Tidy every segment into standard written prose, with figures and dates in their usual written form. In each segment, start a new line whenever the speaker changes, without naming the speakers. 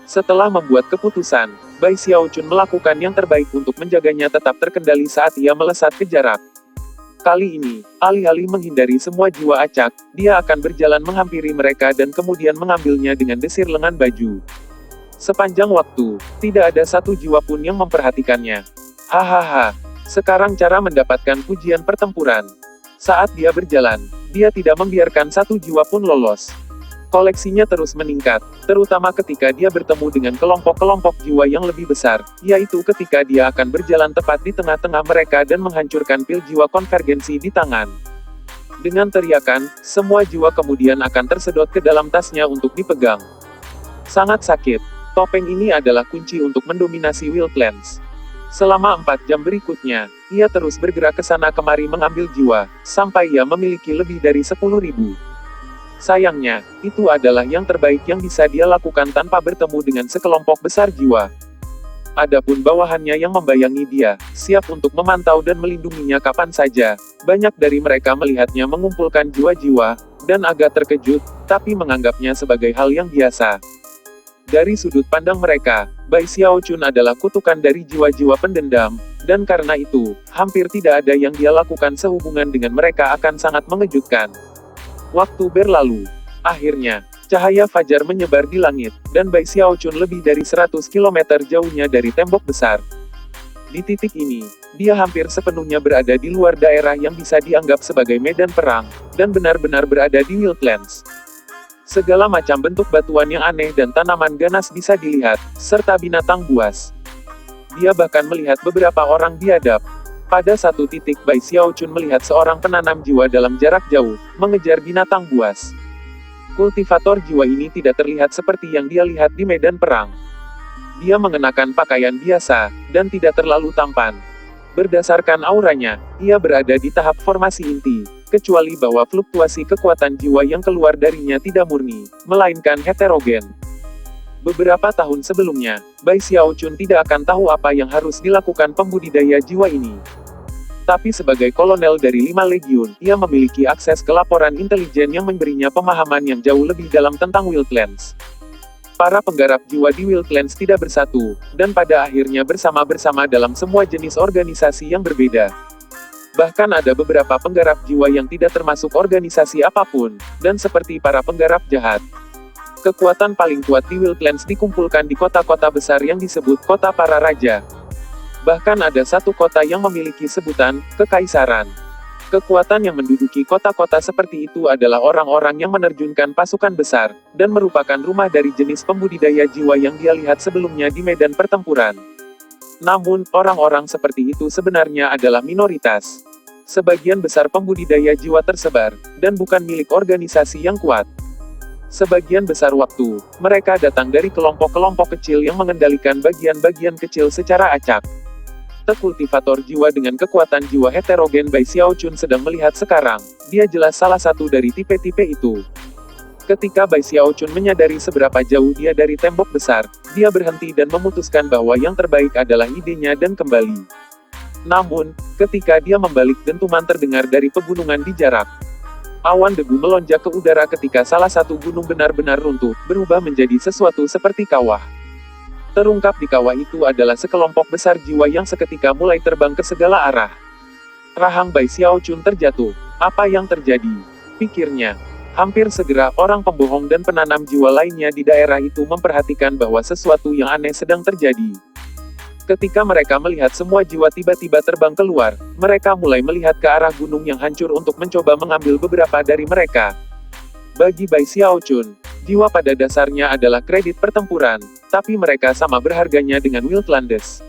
Setelah membuat keputusan, Bai Xiaochun melakukan yang terbaik untuk menjaganya tetap terkendali saat ia melesat ke jarak. Kali ini, alih-alih menghindari semua jiwa acak, dia akan berjalan menghampiri mereka dan kemudian mengambilnya dengan desir lengan baju. Sepanjang waktu, tidak ada satu jiwa pun yang memperhatikannya. Hahaha, sekarang cara mendapatkan pujian pertempuran. Saat dia berjalan, dia tidak membiarkan satu jiwa pun lolos. Koleksinya terus meningkat, terutama ketika dia bertemu dengan kelompok-kelompok jiwa yang lebih besar, yaitu ketika dia akan berjalan tepat di tengah-tengah mereka dan menghancurkan pil jiwa konvergensi di tangan. Dengan teriakan, semua jiwa kemudian akan tersedot ke dalam tasnya untuk dipegang. Sangat sakit. Topeng ini adalah kunci untuk mendominasi Will Clans. Selama 4 jam berikutnya, ia terus bergerak ke sana kemari mengambil jiwa, sampai ia memiliki lebih dari 10.000. Sayangnya, itu adalah yang terbaik yang bisa dia lakukan tanpa bertemu dengan sekelompok besar jiwa. Adapun bawahannya yang membayangi dia, siap untuk memantau dan melindunginya kapan saja. Banyak dari mereka melihatnya mengumpulkan jiwa-jiwa, dan agak terkejut, tapi menganggapnya sebagai hal yang biasa. Dari sudut pandang mereka, Bai Xiaochun adalah kutukan dari jiwa-jiwa pendendam, dan karena itu, hampir tidak ada yang dia lakukan sehubungan dengan mereka akan sangat mengejutkan. Waktu berlalu. Akhirnya, cahaya fajar menyebar di langit, dan Bai Xiaochun lebih dari 100 km jauhnya dari tembok besar. Di titik ini, dia hampir sepenuhnya berada di luar daerah yang bisa dianggap sebagai medan perang, dan benar-benar berada di Wildlands. Segala macam bentuk batuan yang aneh dan tanaman ganas bisa dilihat, serta binatang buas. Dia bahkan melihat beberapa orang biadab. Pada satu titik Bai Xiaochun melihat seorang penanam jiwa dalam jarak jauh, mengejar binatang buas. Kultivator jiwa ini tidak terlihat seperti yang dia lihat di medan perang. Dia mengenakan pakaian biasa, dan tidak terlalu tampan. Berdasarkan auranya, ia berada di tahap formasi inti, kecuali bahwa fluktuasi kekuatan jiwa yang keluar darinya tidak murni, melainkan heterogen. Beberapa tahun sebelumnya, Bai Xiaochun tidak akan tahu apa yang harus dilakukan pembudidaya jiwa ini. Tapi sebagai kolonel dari 5 legiun, ia memiliki akses ke laporan intelijen yang memberinya pemahaman yang jauh lebih dalam tentang Wildlands. Para penggarap jiwa di Wildlands tidak bersatu, dan pada akhirnya bersama-bersama dalam semua jenis organisasi yang berbeda. Bahkan ada beberapa penggarap jiwa yang tidak termasuk organisasi apapun, dan seperti para penggarap jahat. Kekuatan paling kuat di Wildlands dikumpulkan di kota-kota besar yang disebut kota para raja. Bahkan ada satu kota yang memiliki sebutan, Kekaisaran. Kekuatan yang menduduki kota-kota seperti itu adalah orang-orang yang menerjunkan pasukan besar, dan merupakan rumah dari jenis pembudidaya jiwa yang dia lihat sebelumnya di medan pertempuran. Namun, orang-orang seperti itu sebenarnya adalah minoritas. Sebagian besar pembudidaya jiwa tersebar, dan bukan milik organisasi yang kuat. Sebagian besar waktu, mereka datang dari kelompok-kelompok kecil yang mengendalikan bagian-bagian kecil secara acak. Kultivator jiwa dengan kekuatan jiwa heterogen Bai Xiaochun sedang melihat sekarang, dia jelas salah satu dari tipe-tipe itu. Ketika Bai Xiaochun menyadari seberapa jauh dia dari tembok besar, dia berhenti dan memutuskan bahwa yang terbaik adalah idenya dan kembali. Namun, ketika dia membalik dentuman terdengar dari pegunungan di jarak. Awan debu melonjak ke udara ketika salah satu gunung benar-benar runtuh, berubah menjadi sesuatu seperti kawah. Terungkap di kawah itu adalah sekelompok besar jiwa yang seketika mulai terbang ke segala arah. Rahang Bai Xiaochun terjatuh. Apa yang terjadi? Pikirnya. Hampir segera orang pembohong dan penanam jiwa lainnya di daerah itu memperhatikan bahwa sesuatu yang aneh sedang terjadi. Ketika mereka melihat semua jiwa tiba-tiba terbang keluar, mereka mulai melihat ke arah gunung yang hancur untuk mencoba mengambil beberapa dari mereka. Bagi Bai Xiaochun, jiwa pada dasarnya adalah kredit pertempuran, tapi mereka sama berharganya dengan Wildlands.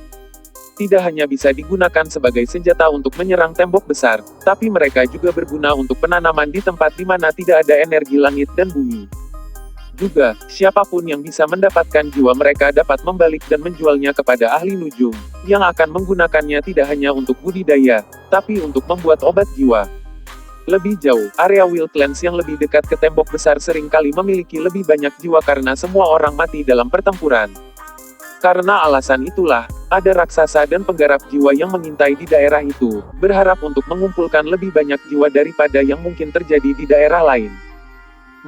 Tidak hanya bisa digunakan sebagai senjata untuk menyerang tembok besar, tapi mereka juga berguna untuk penanaman di tempat di mana tidak ada energi langit dan bumi. Juga, siapapun yang bisa mendapatkan jiwa mereka dapat membalik dan menjualnya kepada ahli nujum, yang akan menggunakannya tidak hanya untuk budidaya, tapi untuk membuat obat jiwa. Lebih jauh, area Wildlands yang lebih dekat ke tembok besar seringkali memiliki lebih banyak jiwa karena semua orang mati dalam pertempuran. Karena alasan itulah, ada raksasa dan penggarap jiwa yang mengintai di daerah itu, berharap untuk mengumpulkan lebih banyak jiwa daripada yang mungkin terjadi di daerah lain.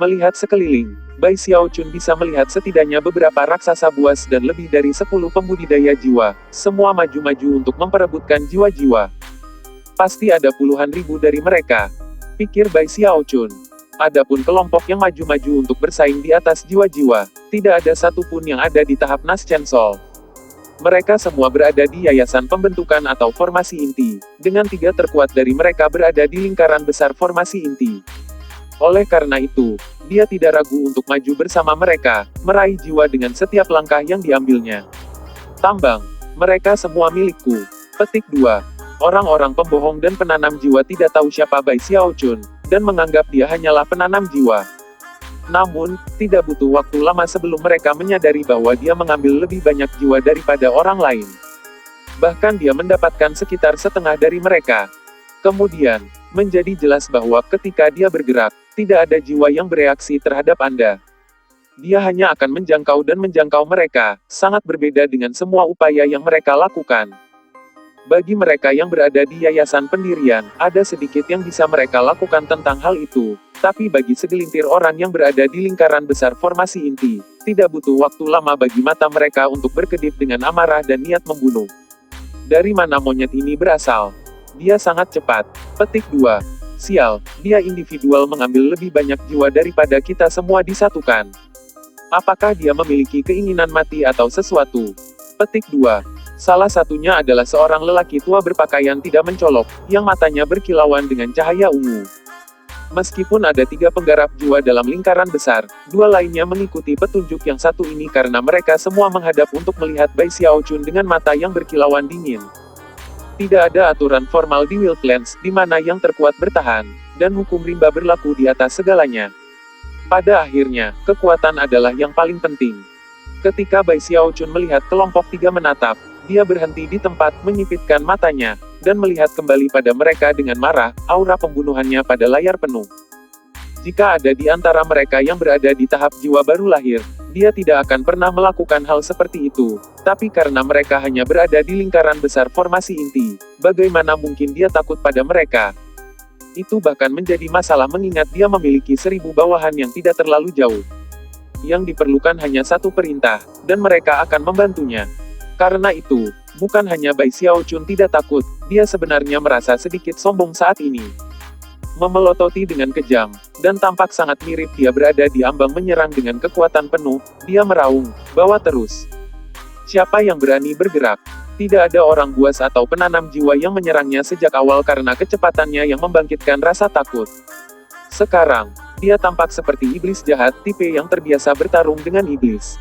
Melihat sekeliling, Bai Xiaochun bisa melihat setidaknya beberapa raksasa buas dan lebih dari 10 pembudidaya jiwa, semua maju-maju untuk memperebutkan jiwa-jiwa. Pasti ada puluhan ribu dari mereka, pikir Bai Xiaochun. Adapun kelompok yang maju-maju untuk bersaing di atas jiwa-jiwa, tidak ada satupun yang ada di tahap Nas Chen Sol. Mereka semua berada di yayasan pembentukan atau formasi inti, dengan 3 terkuat dari mereka berada di lingkaran besar formasi inti. Oleh karena itu, dia tidak ragu untuk maju bersama mereka, meraih jiwa dengan setiap langkah yang diambilnya. Tambang, mereka semua milikku. Petik 2. Orang-orang pembohong dan penanam jiwa tidak tahu siapa Bai Xiaochun, dan menganggap dia hanyalah penanam jiwa. Namun, tidak butuh waktu lama sebelum mereka menyadari bahwa dia mengambil lebih banyak jiwa daripada orang lain. Bahkan dia mendapatkan sekitar setengah dari mereka. Kemudian, menjadi jelas bahwa ketika dia bergerak, tidak ada jiwa yang bereaksi terhadap Anda. Dia hanya akan menjangkau mereka, sangat berbeda dengan semua upaya yang mereka lakukan. Bagi mereka yang berada di yayasan pendirian, ada sedikit yang bisa mereka lakukan tentang hal itu. Tapi bagi segelintir orang yang berada di lingkaran besar formasi inti, tidak butuh waktu lama bagi mata mereka untuk berkedip dengan amarah dan niat membunuh. Dari mana monyet ini berasal? Dia sangat cepat. Petik 2. Sial, dia individual mengambil lebih banyak jiwa daripada kita semua disatukan. Apakah dia memiliki keinginan mati atau sesuatu? Petik 2. Salah satunya adalah seorang lelaki tua berpakaian tidak mencolok, yang matanya berkilauan dengan cahaya ungu. Meskipun ada 3 penggarap jiwa dalam lingkaran besar, 2 lainnya mengikuti petunjuk yang satu ini karena mereka semua menghadap untuk melihat Bai Xiaochun dengan mata yang berkilauan dingin. Tidak ada aturan formal di Wildlands, di mana yang terkuat bertahan, dan hukum rimba berlaku di atas segalanya. Pada akhirnya, kekuatan adalah yang paling penting. Ketika Bai Xiaochun melihat kelompok 3 menatap, dia berhenti di tempat, menyipitkan matanya, dan melihat kembali pada mereka dengan marah, aura pembunuhannya pada layar penuh. Jika ada di antara mereka yang berada di tahap jiwa baru lahir, dia tidak akan pernah melakukan hal seperti itu. Tapi karena mereka hanya berada di lingkaran besar formasi inti, bagaimana mungkin dia takut pada mereka? Itu bahkan menjadi masalah mengingat dia memiliki 1000 bawahan yang tidak terlalu jauh. Yang diperlukan hanya satu perintah, dan mereka akan membantunya. Karena itu, bukan hanya Bai Xiaochun tidak takut, dia sebenarnya merasa sedikit sombong saat ini. Memelototi dengan kejam, dan tampak sangat mirip dia berada di ambang menyerang dengan kekuatan penuh, dia meraung, bawa terus. Siapa yang berani bergerak? Tidak ada orang buas atau penanam jiwa yang menyerangnya sejak awal karena kecepatannya yang membangkitkan rasa takut. Sekarang, dia tampak seperti iblis jahat tipe yang terbiasa bertarung dengan iblis.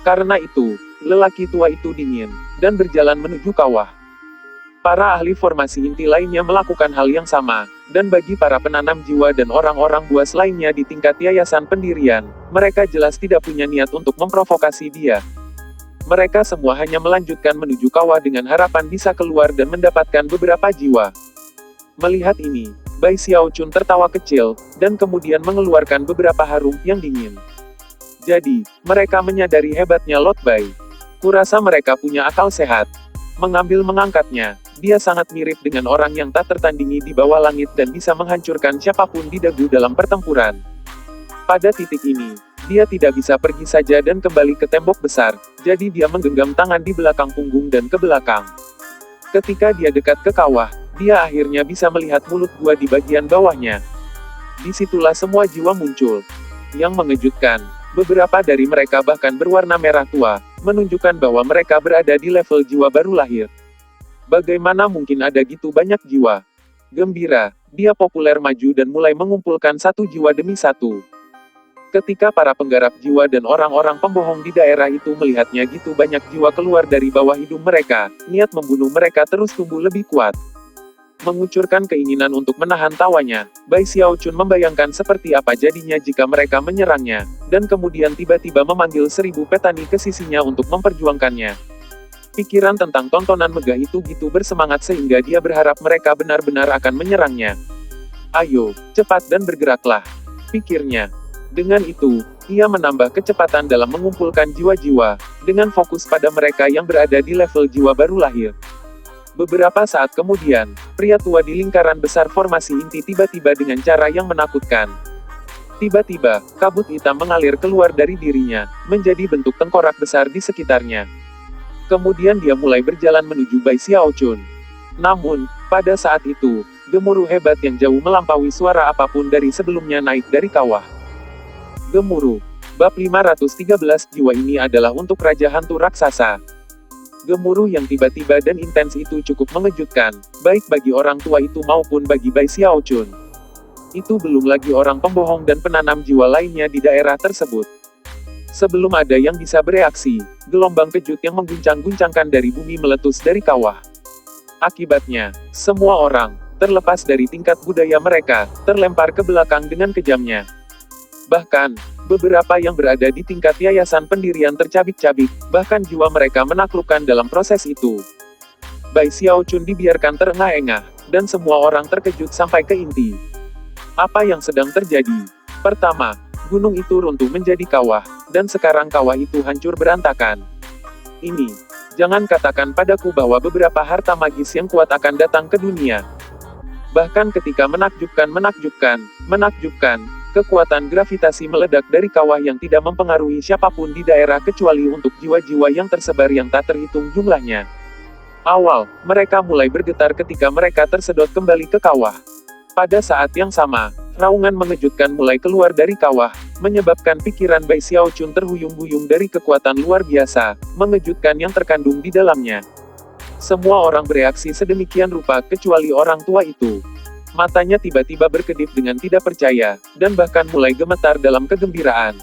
Karena itu, lelaki tua itu dingin, dan berjalan menuju kawah. Para ahli formasi inti lainnya melakukan hal yang sama, dan bagi para penanam jiwa dan orang-orang buas lainnya di tingkat yayasan pendirian, mereka jelas tidak punya niat untuk memprovokasi dia. Mereka semua hanya melanjutkan menuju kawah dengan harapan bisa keluar dan mendapatkan beberapa jiwa. Melihat ini, Bai Xiaochun tertawa kecil, dan kemudian mengeluarkan beberapa harum yang dingin. Jadi, mereka menyadari hebatnya Lord Bai. Kurasa mereka punya akal sehat. Mengangkatnya, dia sangat mirip dengan orang yang tak tertandingi di bawah langit dan bisa menghancurkan siapapun di dagu dalam pertempuran. Pada titik ini, dia tidak bisa pergi saja dan kembali ke tembok besar, jadi dia menggenggam tangan di belakang punggung dan ke belakang. Ketika dia dekat ke kawah, dia akhirnya bisa melihat mulut gua di bagian bawahnya. Disitulah semua jiwa muncul. Yang mengejutkan, beberapa dari mereka bahkan berwarna merah tua, menunjukkan bahwa mereka berada di level jiwa baru lahir. Bagaimana mungkin ada gitu banyak jiwa? Gembira, dia populer maju dan mulai mengumpulkan satu jiwa demi satu. Ketika para penggarap jiwa dan orang-orang pembohong di daerah itu melihatnya gitu banyak jiwa keluar dari bawah hidung mereka, niat membunuh mereka terus tumbuh lebih kuat. Mengucurkan keinginan untuk menahan tawanya, Bai Xiaochun membayangkan seperti apa jadinya jika mereka menyerangnya, dan kemudian tiba-tiba memanggil 1000 petani ke sisinya untuk memperjuangkannya. Pikiran tentang tontonan megah itu gitu bersemangat sehingga dia berharap mereka benar-benar akan menyerangnya. Ayo, cepat dan bergeraklah, pikirnya. Dengan itu, ia menambah kecepatan dalam mengumpulkan jiwa-jiwa, dengan fokus pada mereka yang berada di level jiwa baru lahir. Beberapa saat kemudian, pria tua di lingkaran besar formasi inti tiba-tiba dengan cara yang menakutkan. Tiba-tiba, kabut hitam mengalir keluar dari dirinya, menjadi bentuk tengkorak besar di sekitarnya. Kemudian dia mulai berjalan menuju Bai Xiaochun. Namun, pada saat itu, gemuruh hebat yang jauh melampaui suara apapun dari sebelumnya naik dari kawah. Gemuruh. Bab 513 jiwa ini adalah untuk Raja Hantu Raksasa. Gemuruh yang tiba-tiba dan intens itu cukup mengejutkan, baik bagi orang tua itu maupun bagi Bai Xiaochun. Itu belum lagi orang pembohong dan penanam jiwa lainnya di daerah tersebut. Sebelum ada yang bisa bereaksi, gelombang kejut yang mengguncang-guncangkan dari bumi meletus dari kawah. Akibatnya, semua orang, terlepas dari tingkat budaya mereka, terlempar ke belakang dengan kejamnya. Bahkan, beberapa yang berada di tingkat yayasan pendirian tercabik-cabik, bahkan jiwa mereka menaklukkan dalam proses itu. Bai Xiaochun dibiarkan terengah-engah, dan semua orang terkejut sampai ke inti. Apa yang sedang terjadi? Pertama, gunung itu runtuh menjadi kawah, dan sekarang kawah itu hancur berantakan. Ini, jangan katakan padaku bahwa beberapa harta magis yang kuat akan datang ke dunia. Bahkan ketika menakjubkan, kekuatan gravitasi meledak dari kawah yang tidak mempengaruhi siapapun di daerah kecuali untuk jiwa-jiwa yang tersebar yang tak terhitung jumlahnya. Awal, mereka mulai bergetar ketika mereka tersedot kembali ke kawah. Pada saat yang sama, raungan mengejutkan mulai keluar dari kawah, menyebabkan pikiran Bai Xiaochun terhuyung-huyung dari kekuatan luar biasa, mengejutkan yang terkandung di dalamnya. Semua orang bereaksi sedemikian rupa kecuali orang tua itu. Matanya tiba-tiba berkedip dengan tidak percaya, dan bahkan mulai gemetar dalam kegembiraan.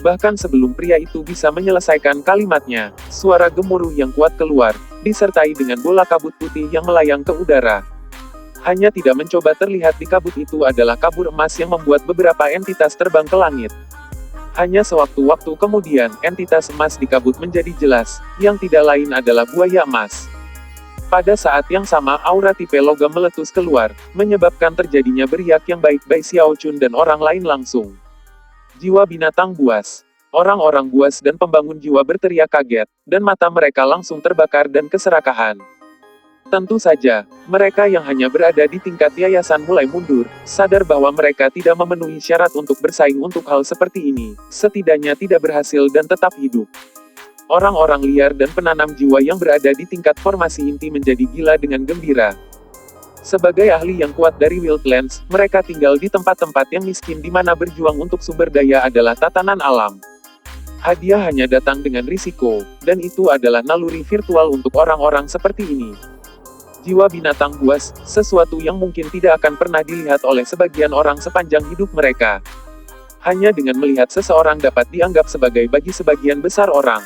Bahkan sebelum pria itu bisa menyelesaikan kalimatnya, suara gemuruh yang kuat keluar, disertai dengan bola kabut putih yang melayang ke udara. Hanya tidak mencoba terlihat di kabut itu adalah kabur emas yang membuat beberapa entitas terbang ke langit. Hanya sewaktu-waktu kemudian, entitas emas di kabut menjadi jelas, yang tidak lain adalah buaya emas. Pada saat yang sama aura tipe logam meletus keluar, menyebabkan terjadinya beriak yang baik Bai Xiaochun dan orang lain langsung. Jiwa binatang buas. Orang-orang buas dan pembangun jiwa berteriak kaget, dan mata mereka langsung terbakar dan keserakahan. Tentu saja, mereka yang hanya berada di tingkat yayasan mulai mundur, sadar bahwa mereka tidak memenuhi syarat untuk bersaing untuk hal seperti ini, setidaknya tidak berhasil dan tetap hidup. Orang-orang liar dan penanam jiwa yang berada di tingkat formasi inti menjadi gila dengan gembira. Sebagai ahli yang kuat dari Wildlands, mereka tinggal di tempat-tempat yang miskin di mana berjuang untuk sumber daya adalah tatanan alam. Hadiah hanya datang dengan risiko, dan itu adalah naluri virtual untuk orang-orang seperti ini. Jiwa binatang buas, sesuatu yang mungkin tidak akan pernah dilihat oleh sebagian orang sepanjang hidup mereka. Hanya dengan melihat seseorang dapat dianggap sebagai bagi sebagian besar orang.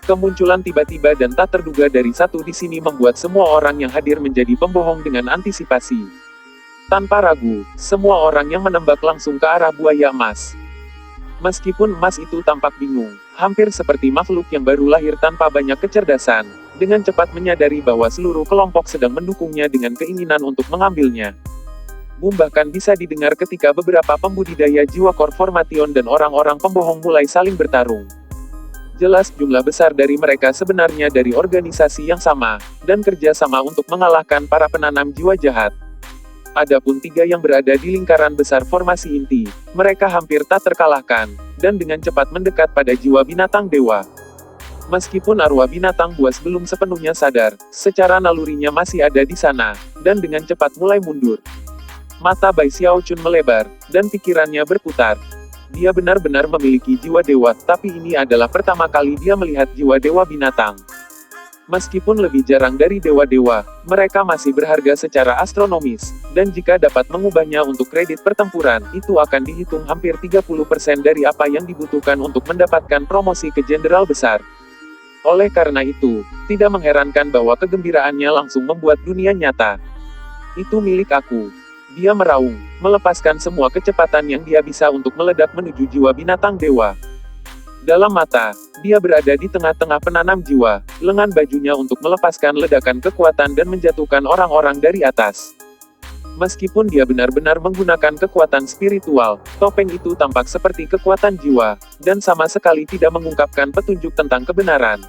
Kemunculan tiba-tiba dan tak terduga dari satu di sini membuat semua orang yang hadir menjadi pembohong dengan antisipasi. Tanpa ragu, semua orang yang menembak langsung ke arah buaya emas. Meskipun emas itu tampak bingung, hampir seperti makhluk yang baru lahir tanpa banyak kecerdasan, dengan cepat menyadari bahwa seluruh kelompok sedang mendukungnya dengan keinginan untuk mengambilnya. Boom bahkan bisa didengar ketika beberapa pembudidaya jiwa Korformation dan orang-orang pembohong mulai saling bertarung. Jelas jumlah besar dari mereka sebenarnya dari organisasi yang sama, dan kerja sama untuk mengalahkan para penanam jiwa jahat. Adapun tiga yang berada di lingkaran besar formasi inti, mereka hampir tak terkalahkan, dan dengan cepat mendekat pada jiwa binatang dewa. Meskipun arwah binatang buas belum sepenuhnya sadar, secara nalurinya masih ada di sana, dan dengan cepat mulai mundur. Mata Bai Xiaochun melebar, dan pikirannya berputar. Dia benar-benar memiliki jiwa dewa, tapi ini adalah pertama kali dia melihat jiwa dewa binatang. Meskipun lebih jarang dari dewa-dewa, mereka masih berharga secara astronomis, dan jika dapat mengubahnya untuk kredit pertempuran, itu akan dihitung hampir 30% dari apa yang dibutuhkan untuk mendapatkan promosi ke jenderal besar. Oleh karena itu, tidak mengherankan bahwa kegembiraannya langsung membuat dunia nyata. Itu milik aku. Dia meraung, melepaskan semua kecepatan yang dia bisa untuk meledak menuju jiwa binatang dewa. Dalam mata, dia berada di tengah-tengah penanam jiwa, lengan bajunya untuk melepaskan ledakan kekuatan dan menjatuhkan orang-orang dari atas. Meskipun dia benar-benar menggunakan kekuatan spiritual, topeng itu tampak seperti kekuatan jiwa, dan sama sekali tidak mengungkapkan petunjuk tentang kebenaran.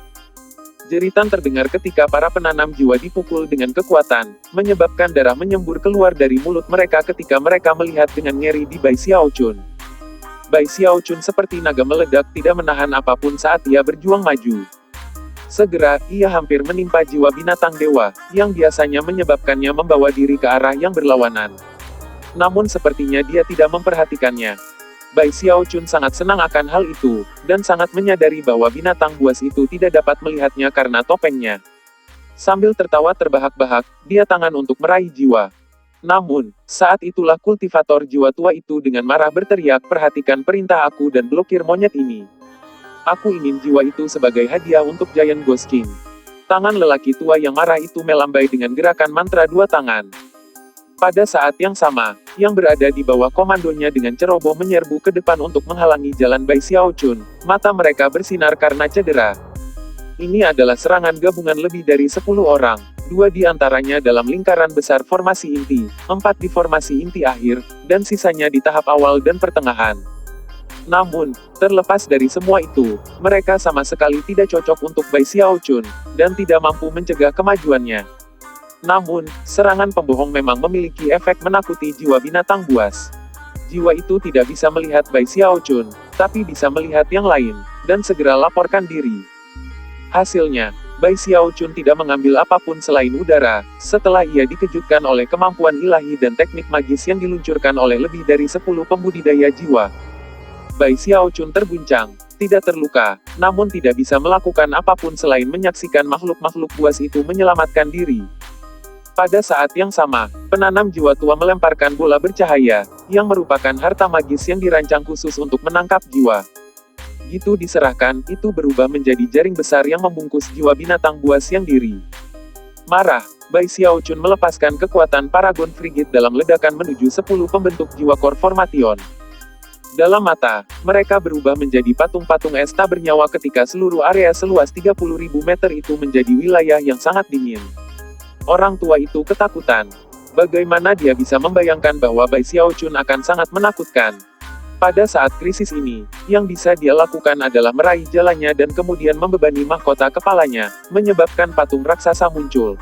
Jeritan terdengar ketika para penanam jiwa dipukul dengan kekuatan, menyebabkan darah menyembur keluar dari mulut mereka ketika mereka melihat dengan ngeri di Bai Xiaochun. Bai Xiaochun seperti naga meledak tidak menahan apapun saat ia berjuang maju. Segera, ia hampir menimpa jiwa binatang dewa, yang biasanya menyebabkannya membawa diri ke arah yang berlawanan. Namun sepertinya dia tidak memperhatikannya. Bai Xiaochun sangat senang akan hal itu, dan sangat menyadari bahwa binatang buas itu tidak dapat melihatnya karena topengnya. Sambil tertawa terbahak-bahak, dia tangan untuk meraih jiwa. Namun, saat itulah kultivator jiwa tua itu dengan marah berteriak, "Perhatikan perintah aku dan blokir monyet ini. Aku ingin jiwa itu sebagai hadiah untuk Giant Ghost King." Tangan lelaki tua yang marah itu melambai dengan gerakan mantra dua tangan. Pada saat yang sama, yang berada di bawah komandonya dengan ceroboh menyerbu ke depan untuk menghalangi jalan Bai Xiaochun. Mata mereka bersinar karena cedera. Ini adalah serangan gabungan lebih dari 10 orang, 2 di antaranya dalam lingkaran besar formasi inti, 4 di formasi inti akhir, dan sisanya di tahap awal dan pertengahan. Namun, terlepas dari semua itu, mereka sama sekali tidak cocok untuk Bai Xiaochun, dan tidak mampu mencegah kemajuannya. Namun, serangan pembohong memang memiliki efek menakuti jiwa binatang buas. Jiwa itu tidak bisa melihat Bai Xiaochun, tapi bisa melihat yang lain, dan segera laporkan diri. Hasilnya, Bai Xiaochun tidak mengambil apapun selain udara, setelah ia dikejutkan oleh kemampuan ilahi dan teknik magis yang diluncurkan oleh lebih dari 10 pembudidaya jiwa. Bai Xiaochun terguncang, tidak terluka, namun tidak bisa melakukan apapun selain menyaksikan makhluk-makhluk buas itu menyelamatkan diri. Pada saat yang sama, penanam jiwa tua melemparkan bola bercahaya, yang merupakan harta magis yang dirancang khusus untuk menangkap jiwa. Gitu diserahkan, itu berubah menjadi jaring besar yang membungkus jiwa binatang buas yang diri. Marah, Bai Xiaochun melepaskan kekuatan Paragon Frigid dalam ledakan menuju 10 pembentuk jiwa Core Formation. Dalam mata, mereka berubah menjadi patung-patung es tak bernyawa ketika seluruh area seluas 30.000 meter itu menjadi wilayah yang sangat dingin. Orang tua itu ketakutan. Bagaimana dia bisa membayangkan bahwa Bai Xiaochun akan sangat menakutkan? Pada saat krisis ini, yang bisa dia lakukan adalah meraih jalannya dan kemudian membebani mahkota kepalanya, menyebabkan patung raksasa muncul.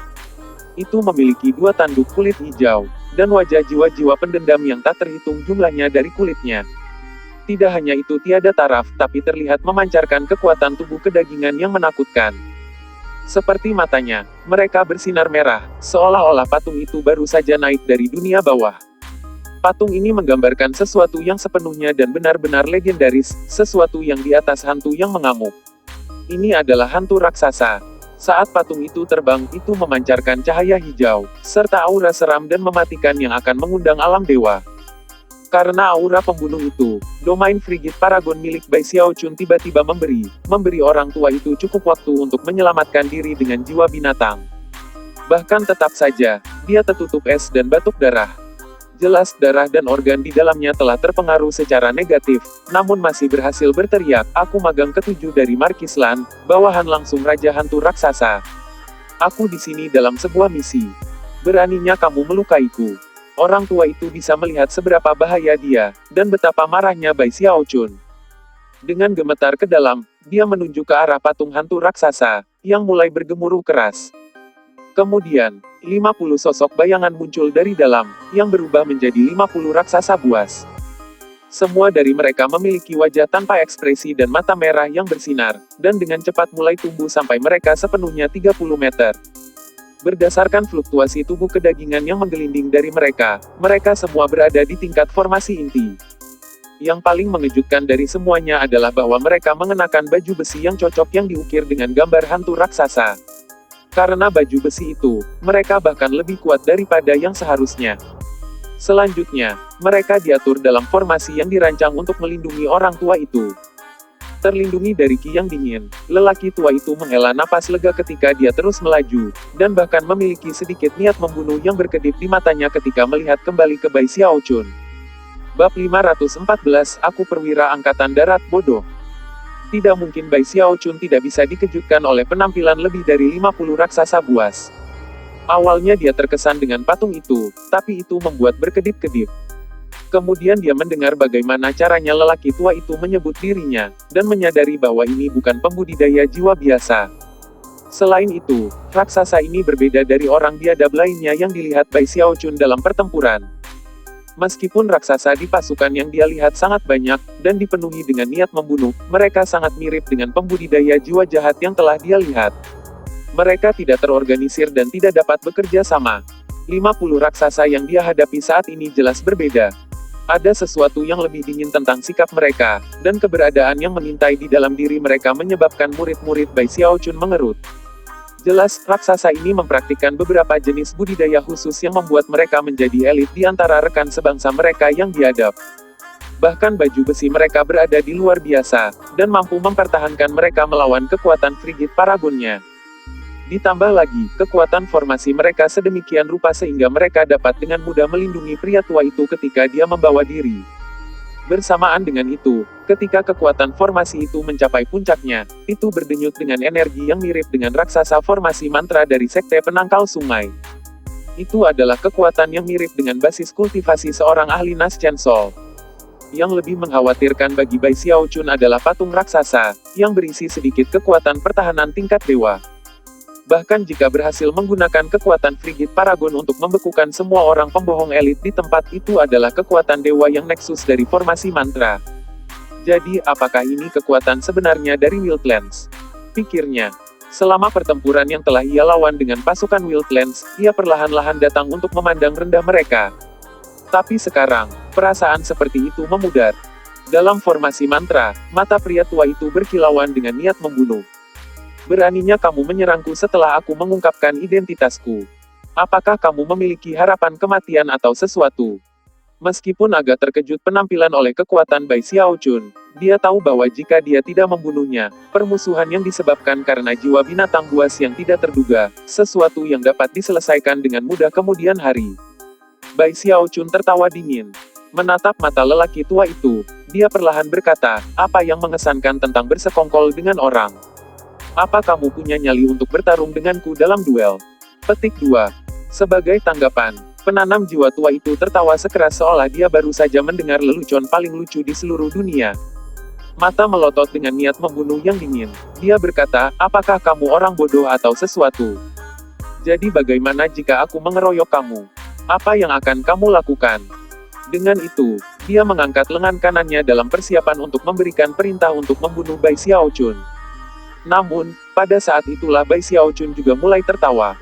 Itu memiliki 2 tanduk kulit hijau, dan wajah jiwa-jiwa pendendam yang tak terhitung jumlahnya dari kulitnya. Tidak hanya itu tiada taraf, tapi terlihat memancarkan kekuatan tubuh kedagingan yang menakutkan. Seperti matanya, mereka bersinar merah, seolah-olah patung itu baru saja naik dari dunia bawah. Patung ini menggambarkan sesuatu yang sepenuhnya dan benar-benar legendaris, sesuatu yang di atas hantu yang mengamuk. Ini adalah hantu raksasa. Saat patung itu terbang, itu memancarkan cahaya hijau, serta aura seram dan mematikan yang akan mengundang alam dewa. Karena aura pembunuh itu, domain Frigid Paragon milik Bai Xiaochun tiba-tiba memberi orang tua itu cukup waktu untuk menyelamatkan diri dengan jiwa binatang. Bahkan tetap saja, dia tertutup es dan batuk darah. Jelas darah dan organ di dalamnya telah terpengaruh secara negatif, namun masih berhasil berteriak, "Aku magang ke-7 dari Markis Lan, bawahan langsung Raja Hantu Raksasa. Aku di sini dalam sebuah misi. Beraninya kamu melukaiku." Orang tua itu bisa melihat seberapa bahaya dia, dan betapa marahnya Bai Xiaochun. Dengan gemetar ke dalam, dia menunjuk ke arah patung hantu raksasa, yang mulai bergemuruh keras. Kemudian, 50 sosok bayangan muncul dari dalam, yang berubah menjadi 50 raksasa buas. Semua dari mereka memiliki wajah tanpa ekspresi dan mata merah yang bersinar, dan dengan cepat mulai tumbuh sampai mereka sepenuhnya 30 meter. Berdasarkan fluktuasi tubuh kedagingan yang menggelinding dari mereka semua berada di tingkat formasi inti. Yang paling mengejutkan dari semuanya adalah bahwa mereka mengenakan baju besi yang cocok yang diukir dengan gambar hantu raksasa. Karena baju besi itu, mereka bahkan lebih kuat daripada yang seharusnya. Selanjutnya, mereka diatur dalam formasi yang dirancang untuk melindungi orang tua itu. Terlindungi dari ki yang dingin, lelaki tua itu menghela napas lega ketika dia terus melaju, dan bahkan memiliki sedikit niat membunuh yang berkedip di matanya ketika melihat kembali ke Bai Xiaochun. Bab 514, Aku Perwira Angkatan Darat Bodoh. Tidak mungkin Bai Xiaochun tidak bisa dikejutkan oleh penampilan lebih dari 50 raksasa buas. Awalnya dia terkesan dengan patung itu, tapi itu membuat berkedip-kedip. Kemudian dia mendengar bagaimana caranya lelaki tua itu menyebut dirinya, dan menyadari bahwa ini bukan pembudidaya jiwa biasa. Selain itu, raksasa ini berbeda dari orang biadab lainnya yang dilihat Bai Xiaochun dalam pertempuran. Meskipun raksasa di pasukan yang dia lihat sangat banyak, dan dipenuhi dengan niat membunuh, mereka sangat mirip dengan pembudidaya jiwa jahat yang telah dia lihat. Mereka tidak terorganisir dan tidak dapat bekerja sama. 50 raksasa yang dia hadapi saat ini jelas berbeda. Ada sesuatu yang lebih dingin tentang sikap mereka, dan keberadaan yang mengintai di dalam diri mereka menyebabkan murid-murid Bai Xiaochun mengerut. Jelas, raksasa ini mempraktikkan beberapa jenis budidaya khusus yang membuat mereka menjadi elit di antara rekan sebangsa mereka yang biadab. Bahkan baju besi mereka berada di luar biasa, dan mampu mempertahankan mereka melawan kekuatan Frigid Paragonnya. Ditambah lagi, kekuatan formasi mereka sedemikian rupa sehingga mereka dapat dengan mudah melindungi pria tua itu ketika dia membawa diri. Bersamaan dengan itu, ketika kekuatan formasi itu mencapai puncaknya, itu berdenyut dengan energi yang mirip dengan raksasa formasi mantra dari Sekte Penangkal Sungai. Itu adalah kekuatan yang mirip dengan basis kultivasi seorang ahli Nas Chen Sol. Yang lebih mengkhawatirkan bagi Bai Xiaochun adalah patung raksasa, yang berisi sedikit kekuatan pertahanan tingkat dewa. Bahkan jika berhasil menggunakan kekuatan Frigid Paragon untuk membekukan semua orang pembohong elit di tempat itu adalah kekuatan dewa yang nexus dari formasi mantra. Jadi, apakah ini kekuatan sebenarnya dari Wildlands? Pikirnya. Selama pertempuran yang telah ia lawan dengan pasukan Wildlands, ia perlahan-lahan datang untuk memandang rendah mereka. Tapi sekarang, perasaan seperti itu memudar. Dalam formasi mantra, mata pria tua itu berkilauan dengan niat membunuh. Beraninya kamu menyerangku setelah aku mengungkapkan identitasku. Apakah kamu memiliki harapan kematian atau sesuatu? Meskipun agak terkejut penampilan oleh kekuatan Bai Xiaochun, dia tahu bahwa jika dia tidak membunuhnya, permusuhan yang disebabkan karena jiwa binatang buas yang tidak terduga, sesuatu yang dapat diselesaikan dengan mudah kemudian hari. Bai Xiaochun tertawa dingin. Menatap mata lelaki tua itu, dia perlahan berkata, apa yang mengesankan tentang bersekongkol dengan orang? Apa kamu punya nyali untuk bertarung denganku dalam duel? Petik 2. Sebagai tanggapan, penanam jiwa tua itu tertawa sekeras seolah dia baru saja mendengar lelucon paling lucu di seluruh dunia. Mata melotot dengan niat membunuh yang dingin. Dia berkata, apakah kamu orang bodoh atau sesuatu? Jadi bagaimana jika aku mengeroyok kamu? Apa yang akan kamu lakukan? Dengan itu, dia mengangkat lengan kanannya dalam persiapan untuk memberikan perintah untuk membunuh Bai Xiaochun. Namun, pada saat itulah Bai Xiaochun juga mulai tertawa.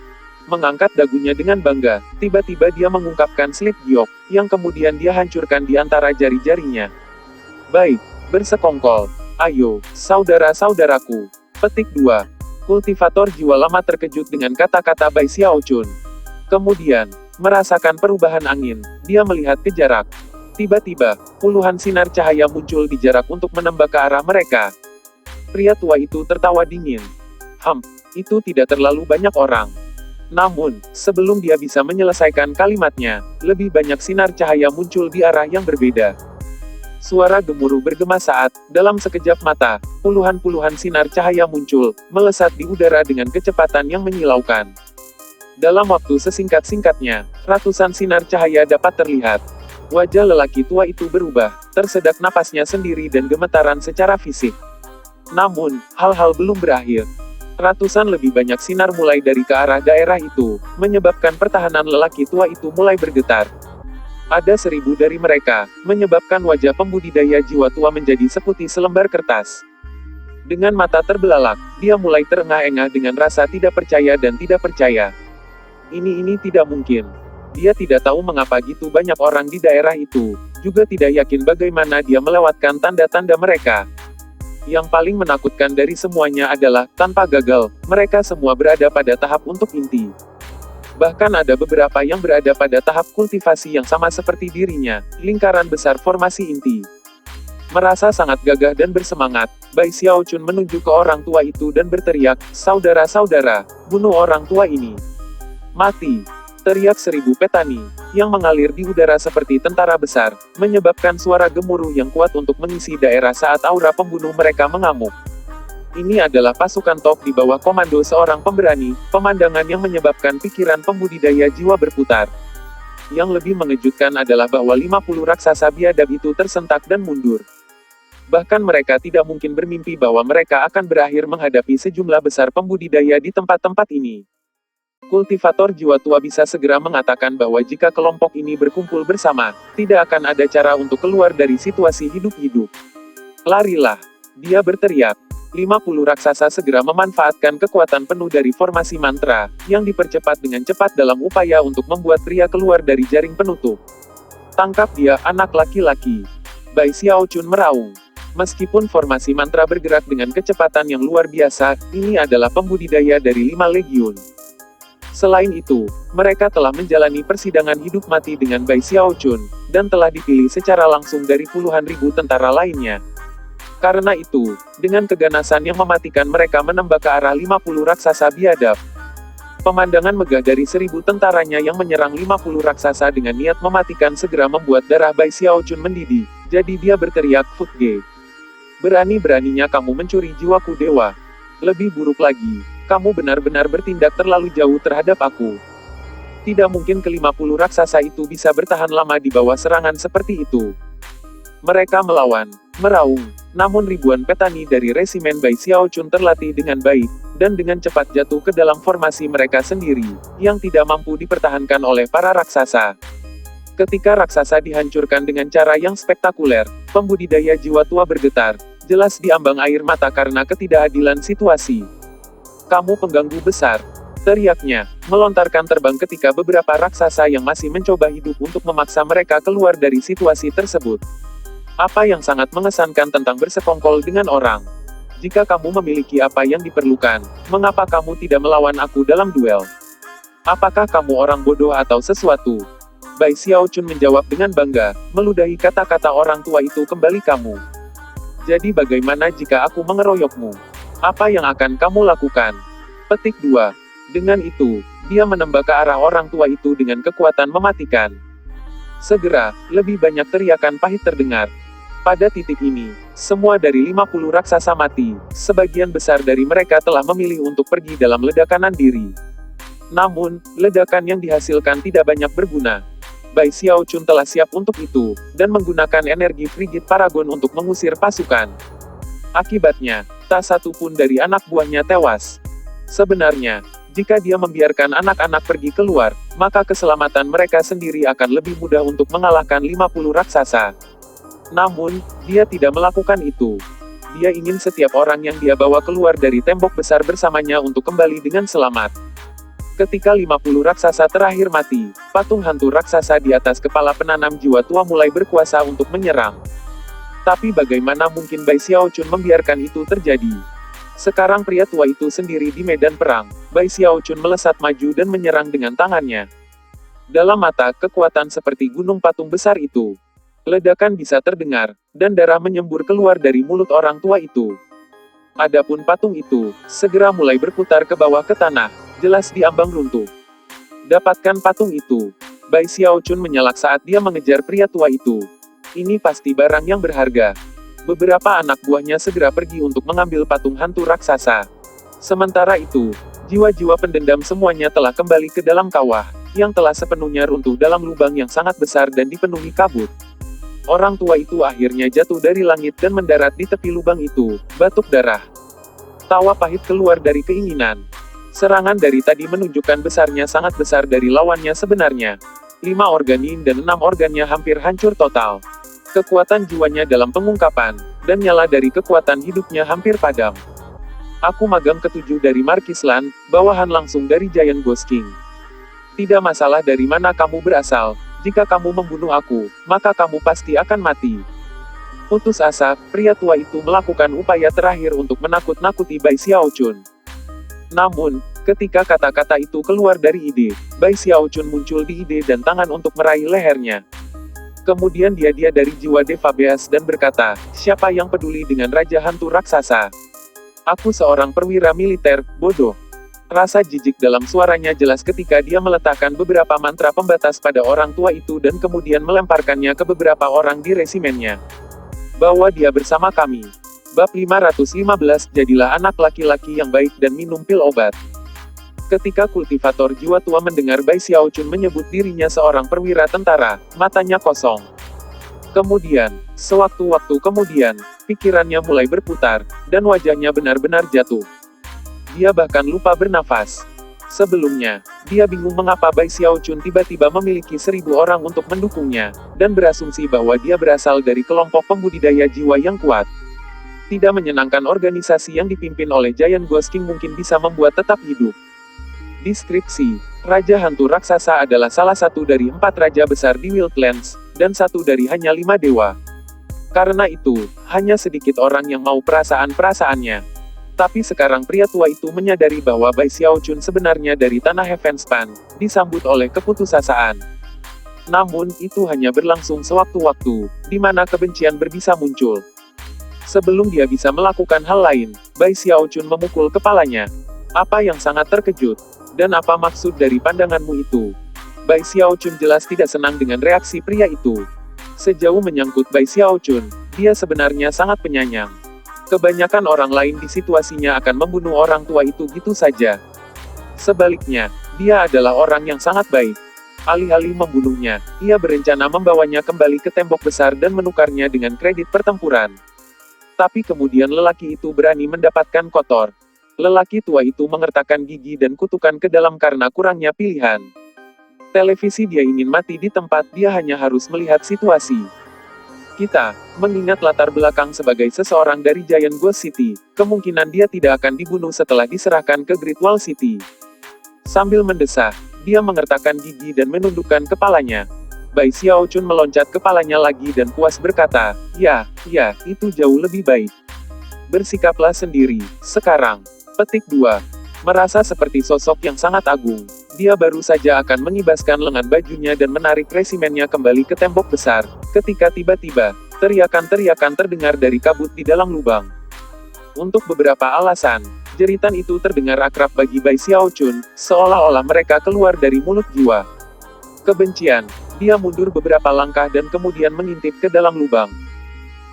Mengangkat dagunya dengan bangga, tiba-tiba dia mengungkapkan slip giok, yang kemudian dia hancurkan di antara jari-jarinya. Baik, bersekongkol. Ayo, saudara-saudaraku. Petik 2. Kultivator jiwa lama terkejut dengan kata-kata Bai Xiaochun. Kemudian, merasakan perubahan angin, dia melihat ke jarak. Tiba-tiba, puluhan sinar cahaya muncul di jarak untuk menembak ke arah mereka. Pria tua itu tertawa dingin. Itu tidak terlalu banyak orang. Namun, sebelum dia bisa menyelesaikan kalimatnya, lebih banyak sinar cahaya muncul di arah yang berbeda. Suara gemuruh bergema saat, dalam sekejap mata, puluhan-puluhan sinar cahaya muncul, melesat di udara dengan kecepatan yang menyilaukan. Dalam waktu sesingkat-singkatnya, ratusan sinar cahaya dapat terlihat. Wajah lelaki tua itu berubah, tersedak napasnya sendiri dan gemetaran secara fisik. Namun, hal-hal belum berakhir. Ratusan lebih banyak sinar mulai dari ke arah daerah itu, menyebabkan pertahanan lelaki tua itu mulai bergetar. Ada 1000 dari mereka, menyebabkan wajah pembudidaya jiwa tua menjadi seputih selembar kertas. Dengan mata terbelalak, dia mulai terengah-engah dengan rasa tidak percaya dan tidak percaya. Ini tidak mungkin. Dia tidak tahu mengapa gitu banyak orang di daerah itu, juga tidak yakin bagaimana dia melewatkan tanda-tanda mereka. Yang paling menakutkan dari semuanya adalah, tanpa gagal, mereka semua berada pada tahap untuk inti. Bahkan ada beberapa yang berada pada tahap kultivasi yang sama seperti dirinya, lingkaran besar formasi inti. Merasa sangat gagah dan bersemangat, Bai Xiaochun menunjuk ke orang tua itu dan berteriak, saudara-saudara, bunuh orang tua ini. Mati! Teriak 1000 petani, yang mengalir di udara seperti tentara besar, menyebabkan suara gemuruh yang kuat untuk mengisi daerah saat aura pembunuh mereka mengamuk. Ini adalah pasukan top di bawah komando seorang pemberani, pemandangan yang menyebabkan pikiran pembudidaya jiwa berputar. Yang lebih mengejutkan adalah bahwa 50 raksasa biadab itu tersentak dan mundur. Bahkan mereka tidak mungkin bermimpi bahwa mereka akan berakhir menghadapi sejumlah besar pembudidaya di tempat-tempat ini. Kultivator jiwa tua bisa segera mengatakan bahwa jika kelompok ini berkumpul bersama, tidak akan ada cara untuk keluar dari situasi hidup-hidup. Larilah! Dia berteriak. 50 raksasa segera memanfaatkan kekuatan penuh dari formasi mantra, yang dipercepat dengan cepat dalam upaya untuk membuat pria keluar dari jaring penutup. Tangkap dia, anak laki-laki! Bai Xiaochun meraung. Meskipun formasi mantra bergerak dengan kecepatan yang luar biasa, ini adalah pembudidaya dari 5 legiun. Selain itu, mereka telah menjalani persidangan hidup mati dengan Bai Xiaochun, dan telah dipilih secara langsung dari puluhan ribu tentara lainnya. Karena itu, dengan keganasan yang mematikan mereka menembak ke arah 50 raksasa biadab. Pemandangan megah dari 1000 tentaranya yang menyerang 50 raksasa dengan niat mematikan segera membuat darah Bai Xiaochun mendidih, jadi dia berteriak, "Futge! Berani-beraninya kamu mencuri jiwaku dewa. Lebih buruk lagi, kamu benar-benar bertindak terlalu jauh terhadap aku. Tidak mungkin ke-50 raksasa itu bisa bertahan lama di bawah serangan seperti itu." Mereka melawan, meraung, namun ribuan petani dari resimen Bai Xiaochun terlatih dengan baik, dan dengan cepat jatuh ke dalam formasi mereka sendiri, yang tidak mampu dipertahankan oleh para raksasa. Ketika raksasa dihancurkan dengan cara yang spektakuler, pembudidaya jiwa tua bergetar, jelas diambang air mata karena ketidakadilan situasi. "Kamu pengganggu besar!" teriaknya, melontarkan terbang ketika beberapa raksasa yang masih mencoba hidup untuk memaksa mereka keluar dari situasi tersebut. Apa yang sangat mengesankan tentang bersekongkol dengan orang? Jika kamu memiliki apa yang diperlukan, mengapa kamu tidak melawan aku dalam duel? Apakah kamu orang bodoh atau sesuatu? Bai Xiaochun menjawab dengan bangga, meludahi kata-kata orang tua itu kembali kamu. Jadi bagaimana jika aku mengeroyokmu? Apa yang akan kamu lakukan? Petik 2. Dengan itu, dia menembak ke arah orang tua itu dengan kekuatan mematikan. Segera, lebih banyak teriakan pahit terdengar. Pada titik ini, semua dari 50 raksasa mati, sebagian besar dari mereka telah memilih untuk pergi dalam ledakan diri. Namun, ledakan yang dihasilkan tidak banyak berguna. Bai Xiaochun telah siap untuk itu, dan menggunakan energi Frigid Paragon untuk mengusir pasukan. Akibatnya, tak satu pun dari anak buahnya tewas. Sebenarnya, jika dia membiarkan anak-anak pergi keluar, maka keselamatan mereka sendiri akan lebih mudah untuk mengalahkan 50 raksasa. Namun, dia tidak melakukan itu. Dia ingin setiap orang yang dia bawa keluar dari tembok besar bersamanya untuk kembali dengan selamat. Ketika 50 raksasa terakhir mati, patung hantu raksasa di atas kepala penanam jiwa tua mulai berkuasa untuk menyerang. Tapi bagaimana mungkin Bai Xiaochun membiarkan itu terjadi? Sekarang pria tua itu sendiri di medan perang. Bai Xiaochun melesat maju dan menyerang dengan tangannya. Dalam mata, kekuatan seperti gunung patung besar itu. Ledakan bisa terdengar, dan darah menyembur keluar dari mulut orang tua itu. Adapun patung itu, segera mulai berputar ke bawah ke tanah, jelas diambang runtuh. Dapatkan patung itu. Bai Xiaochun menyalak saat dia mengejar pria tua itu. Ini pasti barang yang berharga. Beberapa anak buahnya segera pergi untuk mengambil patung hantu raksasa. Sementara itu, jiwa-jiwa pendendam semuanya telah kembali ke dalam kawah, yang telah sepenuhnya runtuh dalam lubang yang sangat besar dan dipenuhi kabut. Orang tua itu akhirnya jatuh dari langit dan mendarat di tepi lubang itu, batuk darah. Tawa pahit keluar dari keinginan. Serangan dari tadi menunjukkan besarnya sangat besar dari lawannya sebenarnya. 5 organ yin dan 6 organnya hampir hancur total. Kekuatan jiwanya dalam pengungkapan, dan nyala dari kekuatan hidupnya hampir padam. Aku magang ke-7 dari Markis Lan, bawahan langsung dari Giant Ghost King. Tidak masalah dari mana kamu berasal. Jika kamu membunuh aku, maka kamu pasti akan mati. Putus asa, pria tua itu melakukan upaya terakhir untuk menakut-nakuti Bai Xiaochun. Namun, ketika kata-kata itu keluar dari ide, Bai Xiaochun muncul di ide dan tangan untuk meraih lehernya. Kemudian dia dari jiwa Deva Beas dan berkata, "Siapa yang peduli dengan Raja Hantu Raksasa? Aku seorang perwira militer, bodoh." Rasa jijik dalam suaranya jelas ketika dia meletakkan beberapa mantra pembatas pada orang tua itu dan kemudian melemparkannya ke beberapa orang di resimennya. "Bawa dia bersama kami." Bab 515, jadilah anak laki-laki yang baik dan minum pil obat. Ketika kultivator jiwa tua mendengar Bai Xiaochun menyebut dirinya seorang perwira tentara, matanya kosong. Kemudian, sewaktu-waktu kemudian, pikirannya mulai berputar, dan wajahnya benar-benar jatuh. Dia bahkan lupa bernafas. Sebelumnya, dia bingung mengapa Bai Xiaochun tiba-tiba memiliki 1.000 orang untuk mendukungnya, dan berasumsi bahwa dia berasal dari kelompok pembudidaya jiwa yang kuat. Tidak menyenangkan organisasi yang dipimpin oleh Giant Ghost King mungkin bisa membuat tetap hidup. Deskripsi: Raja Hantu Raksasa adalah salah satu dari 4 raja besar di Wildlands, dan satu dari hanya 5 dewa. Karena itu, hanya sedikit orang yang mau perasaan-perasaannya. Tapi sekarang pria tua itu menyadari bahwa Bai Xiaochun sebenarnya dari tanah Heavenspan, disambut oleh keputusasaan. Namun, itu hanya berlangsung sewaktu-waktu, di mana kebencian berbisa muncul. Sebelum dia bisa melakukan hal lain, Bai Xiaochun memukul kepalanya. Apa yang sangat terkejut? Dan apa maksud dari pandanganmu itu? Bai Xiaochun jelas tidak senang dengan reaksi pria itu. Sejauh menyangkut Bai Xiaochun, dia sebenarnya sangat penyayang. Kebanyakan orang lain di situasinya akan membunuh orang tua itu gitu saja. Sebaliknya, dia adalah orang yang sangat baik. Alih-alih membunuhnya, ia berencana membawanya kembali ke tembok besar dan menukarnya dengan kredit pertempuran. Tapi kemudian lelaki itu berani mendapatkan kotor. Lelaki tua itu mengertakkan gigi dan kutukan ke dalam karena kurangnya pilihan. Televisi dia ingin mati di tempat dia hanya harus melihat situasi. Kita, mengingat latar belakang sebagai seseorang dari Giant Ghost City, kemungkinan dia tidak akan dibunuh setelah diserahkan ke Great Wall City. Sambil mendesah, dia mengertakkan gigi dan menundukkan kepalanya. Bai Xiaochun meloncat kepalanya lagi dan puas berkata, ya, itu jauh lebih baik. Bersikaplah sendiri, sekarang. Petik 2. Merasa seperti sosok yang sangat agung, dia baru saja akan mengibaskan lengan bajunya dan menarik resimennya kembali ke tembok besar, ketika tiba-tiba, teriakan-teriakan terdengar dari kabut di dalam lubang. Untuk beberapa alasan, jeritan itu terdengar akrab bagi Bai Xiaochun, seolah-olah mereka keluar dari mulut jiwa. Kebencian, dia mundur beberapa langkah dan kemudian mengintip ke dalam lubang.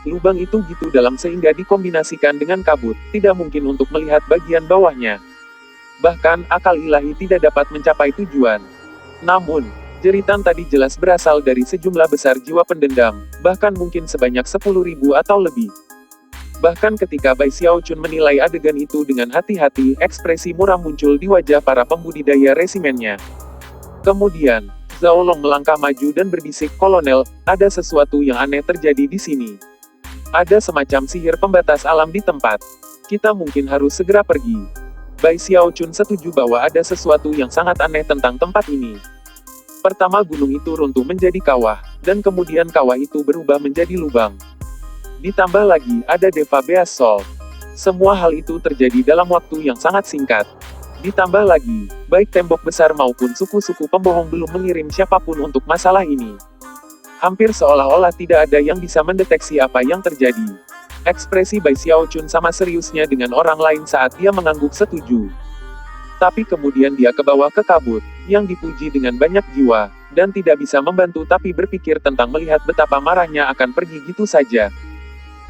Lubang itu gitu dalam sehingga dikombinasikan dengan kabut, tidak mungkin untuk melihat bagian bawahnya. Bahkan, akal ilahi tidak dapat mencapai tujuan. Namun, jeritan tadi jelas berasal dari sejumlah besar jiwa pendendam, bahkan mungkin sebanyak 10.000 atau lebih. Bahkan ketika Bai Xiaochun menilai adegan itu dengan hati-hati, ekspresi muram muncul di wajah para pembudidaya resimennya. Kemudian, Zhao Long melangkah maju dan berbisik, "Kolonel, ada sesuatu yang aneh terjadi di sini. Ada semacam sihir pembatas alam di tempat. Kita mungkin harus segera pergi." Bai Xiaochun setuju bahwa ada sesuatu yang sangat aneh tentang tempat ini. Pertama, gunung itu runtuh menjadi kawah, dan kemudian kawah itu berubah menjadi lubang. Ditambah lagi, ada Deva Beast Soul. Semua hal itu terjadi dalam waktu yang sangat singkat. Ditambah lagi, baik tembok besar maupun suku-suku pembohong belum mengirim siapapun untuk masalah ini. Hampir seolah-olah tidak ada yang bisa mendeteksi apa yang terjadi. Ekspresi Bai Xiaochun sama seriusnya dengan orang lain saat dia mengangguk setuju. Tapi kemudian dia ke bawah ke kabut, yang dipuji dengan banyak jiwa, dan tidak bisa membantu tapi berpikir tentang melihat betapa marahnya akan pergi gitu saja.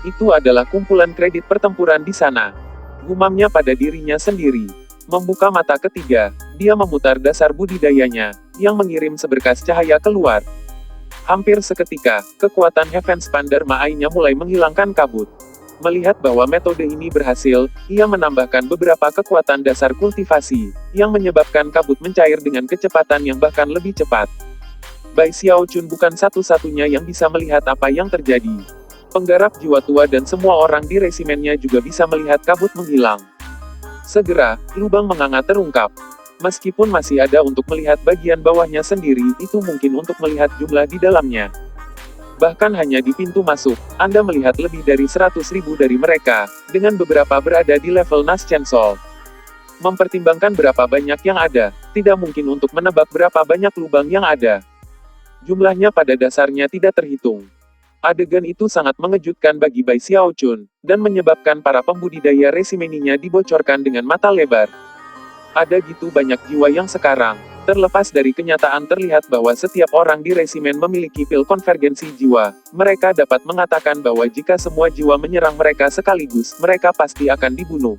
Itu adalah kumpulan kredit pertempuran di sana. Gumamnya pada dirinya sendiri. Membuka mata ketiga, dia memutar dasar budidayanya, yang mengirim seberkas cahaya keluar. Hampir seketika, kekuatan Heavenspan Dharma Eye-nya mulai menghilangkan kabut. Melihat bahwa metode ini berhasil, ia menambahkan beberapa kekuatan dasar kultivasi, yang menyebabkan kabut mencair dengan kecepatan yang bahkan lebih cepat. Bai Xiaochun bukan satu-satunya yang bisa melihat apa yang terjadi. Penggarap jiwa tua dan semua orang di resimennya juga bisa melihat kabut menghilang. Segera, lubang menganga terungkap. Meskipun masih ada untuk melihat bagian bawahnya sendiri, itu mungkin untuk melihat jumlah di dalamnya. Bahkan hanya di pintu masuk, Anda melihat lebih dari 100.000 dari mereka, dengan beberapa berada di level Naschen Soul. Mempertimbangkan berapa banyak yang ada, tidak mungkin untuk menebak berapa banyak lubang yang ada. Jumlahnya pada dasarnya tidak terhitung. Adegan itu sangat mengejutkan bagi Bai Xiaochun, dan menyebabkan para pembudidaya resimeninya dibocorkan dengan mata lebar. Ada gitu banyak jiwa yang sekarang, terlepas dari kenyataan terlihat bahwa setiap orang di resimen memiliki pil konvergensi jiwa, mereka dapat mengatakan bahwa jika semua jiwa menyerang mereka sekaligus, mereka pasti akan dibunuh.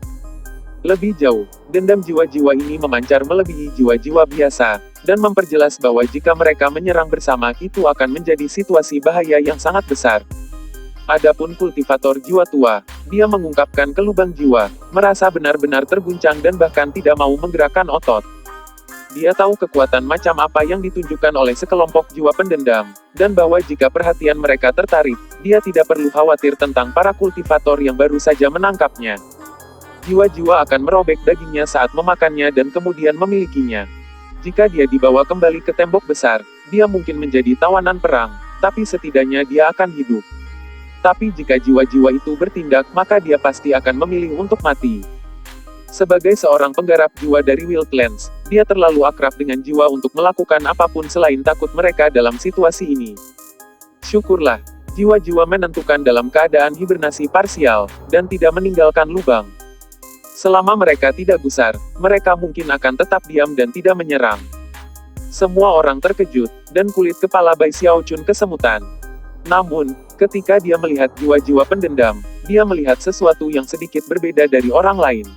Lebih jauh, dendam jiwa-jiwa ini memancar melebihi jiwa-jiwa biasa, dan memperjelas bahwa jika mereka menyerang bersama itu akan menjadi situasi bahaya yang sangat besar. Adapun kultivator jiwa tua, dia mengungkapkan ke lubang jiwa, merasa benar-benar terguncang dan bahkan tidak mau menggerakkan otot. Dia tahu kekuatan macam apa yang ditunjukkan oleh sekelompok jiwa pendendam, dan bahwa jika perhatian mereka tertarik, dia tidak perlu khawatir tentang para kultivator yang baru saja menangkapnya. Jiwa-jiwa akan merobek dagingnya saat memakannya dan kemudian memilikinya. Jika dia dibawa kembali ke tembok besar, dia mungkin menjadi tawanan perang, tapi setidaknya dia akan hidup. Tapi jika jiwa-jiwa itu bertindak, maka dia pasti akan memilih untuk mati. Sebagai seorang penggarap jiwa dari Wildlands, dia terlalu akrab dengan jiwa untuk melakukan apapun selain takut mereka dalam situasi ini. Syukurlah, jiwa-jiwa menentukan dalam keadaan hibernasi parsial, dan tidak meninggalkan lubang. Selama mereka tidak gusar, mereka mungkin akan tetap diam dan tidak menyerang. Semua orang terkejut, dan kulit kepala Bai Xiaochun kesemutan. Namun, ketika dia melihat jiwa-jiwa pendendam, dia melihat sesuatu yang sedikit berbeda dari orang lain.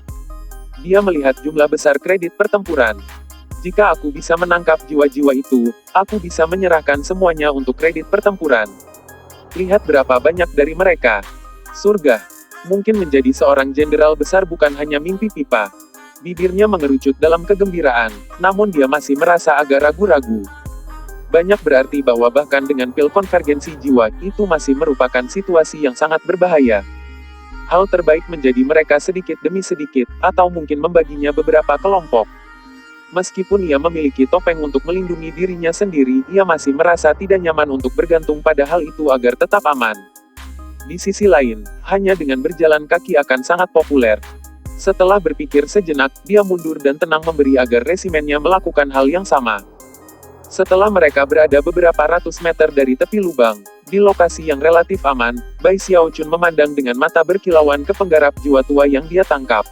Dia melihat jumlah besar kredit pertempuran. Jika aku bisa menangkap jiwa-jiwa itu, aku bisa menyerahkan semuanya untuk kredit pertempuran. Lihat berapa banyak dari mereka. Surga. Mungkin menjadi seorang jenderal besar bukan hanya mimpi pipa. Bibirnya mengerucut dalam kegembiraan, namun dia masih merasa agak ragu-ragu. Banyak berarti bahwa bahkan dengan pil konvergensi jiwa, itu masih merupakan situasi yang sangat berbahaya. Hal terbaik menjadi mereka sedikit demi sedikit, atau mungkin membaginya beberapa kelompok. Meskipun ia memiliki topeng untuk melindungi dirinya sendiri, ia masih merasa tidak nyaman untuk bergantung pada hal itu agar tetap aman. Di sisi lain, hanya dengan berjalan kaki akan sangat populer. Setelah berpikir sejenak, dia mundur dan tenang memberi agar resimennya melakukan hal yang sama. Setelah mereka berada beberapa ratus meter dari tepi lubang, di lokasi yang relatif aman, Bai Xiaochun memandang dengan mata berkilauan ke penggarap jiwa tua yang dia tangkap.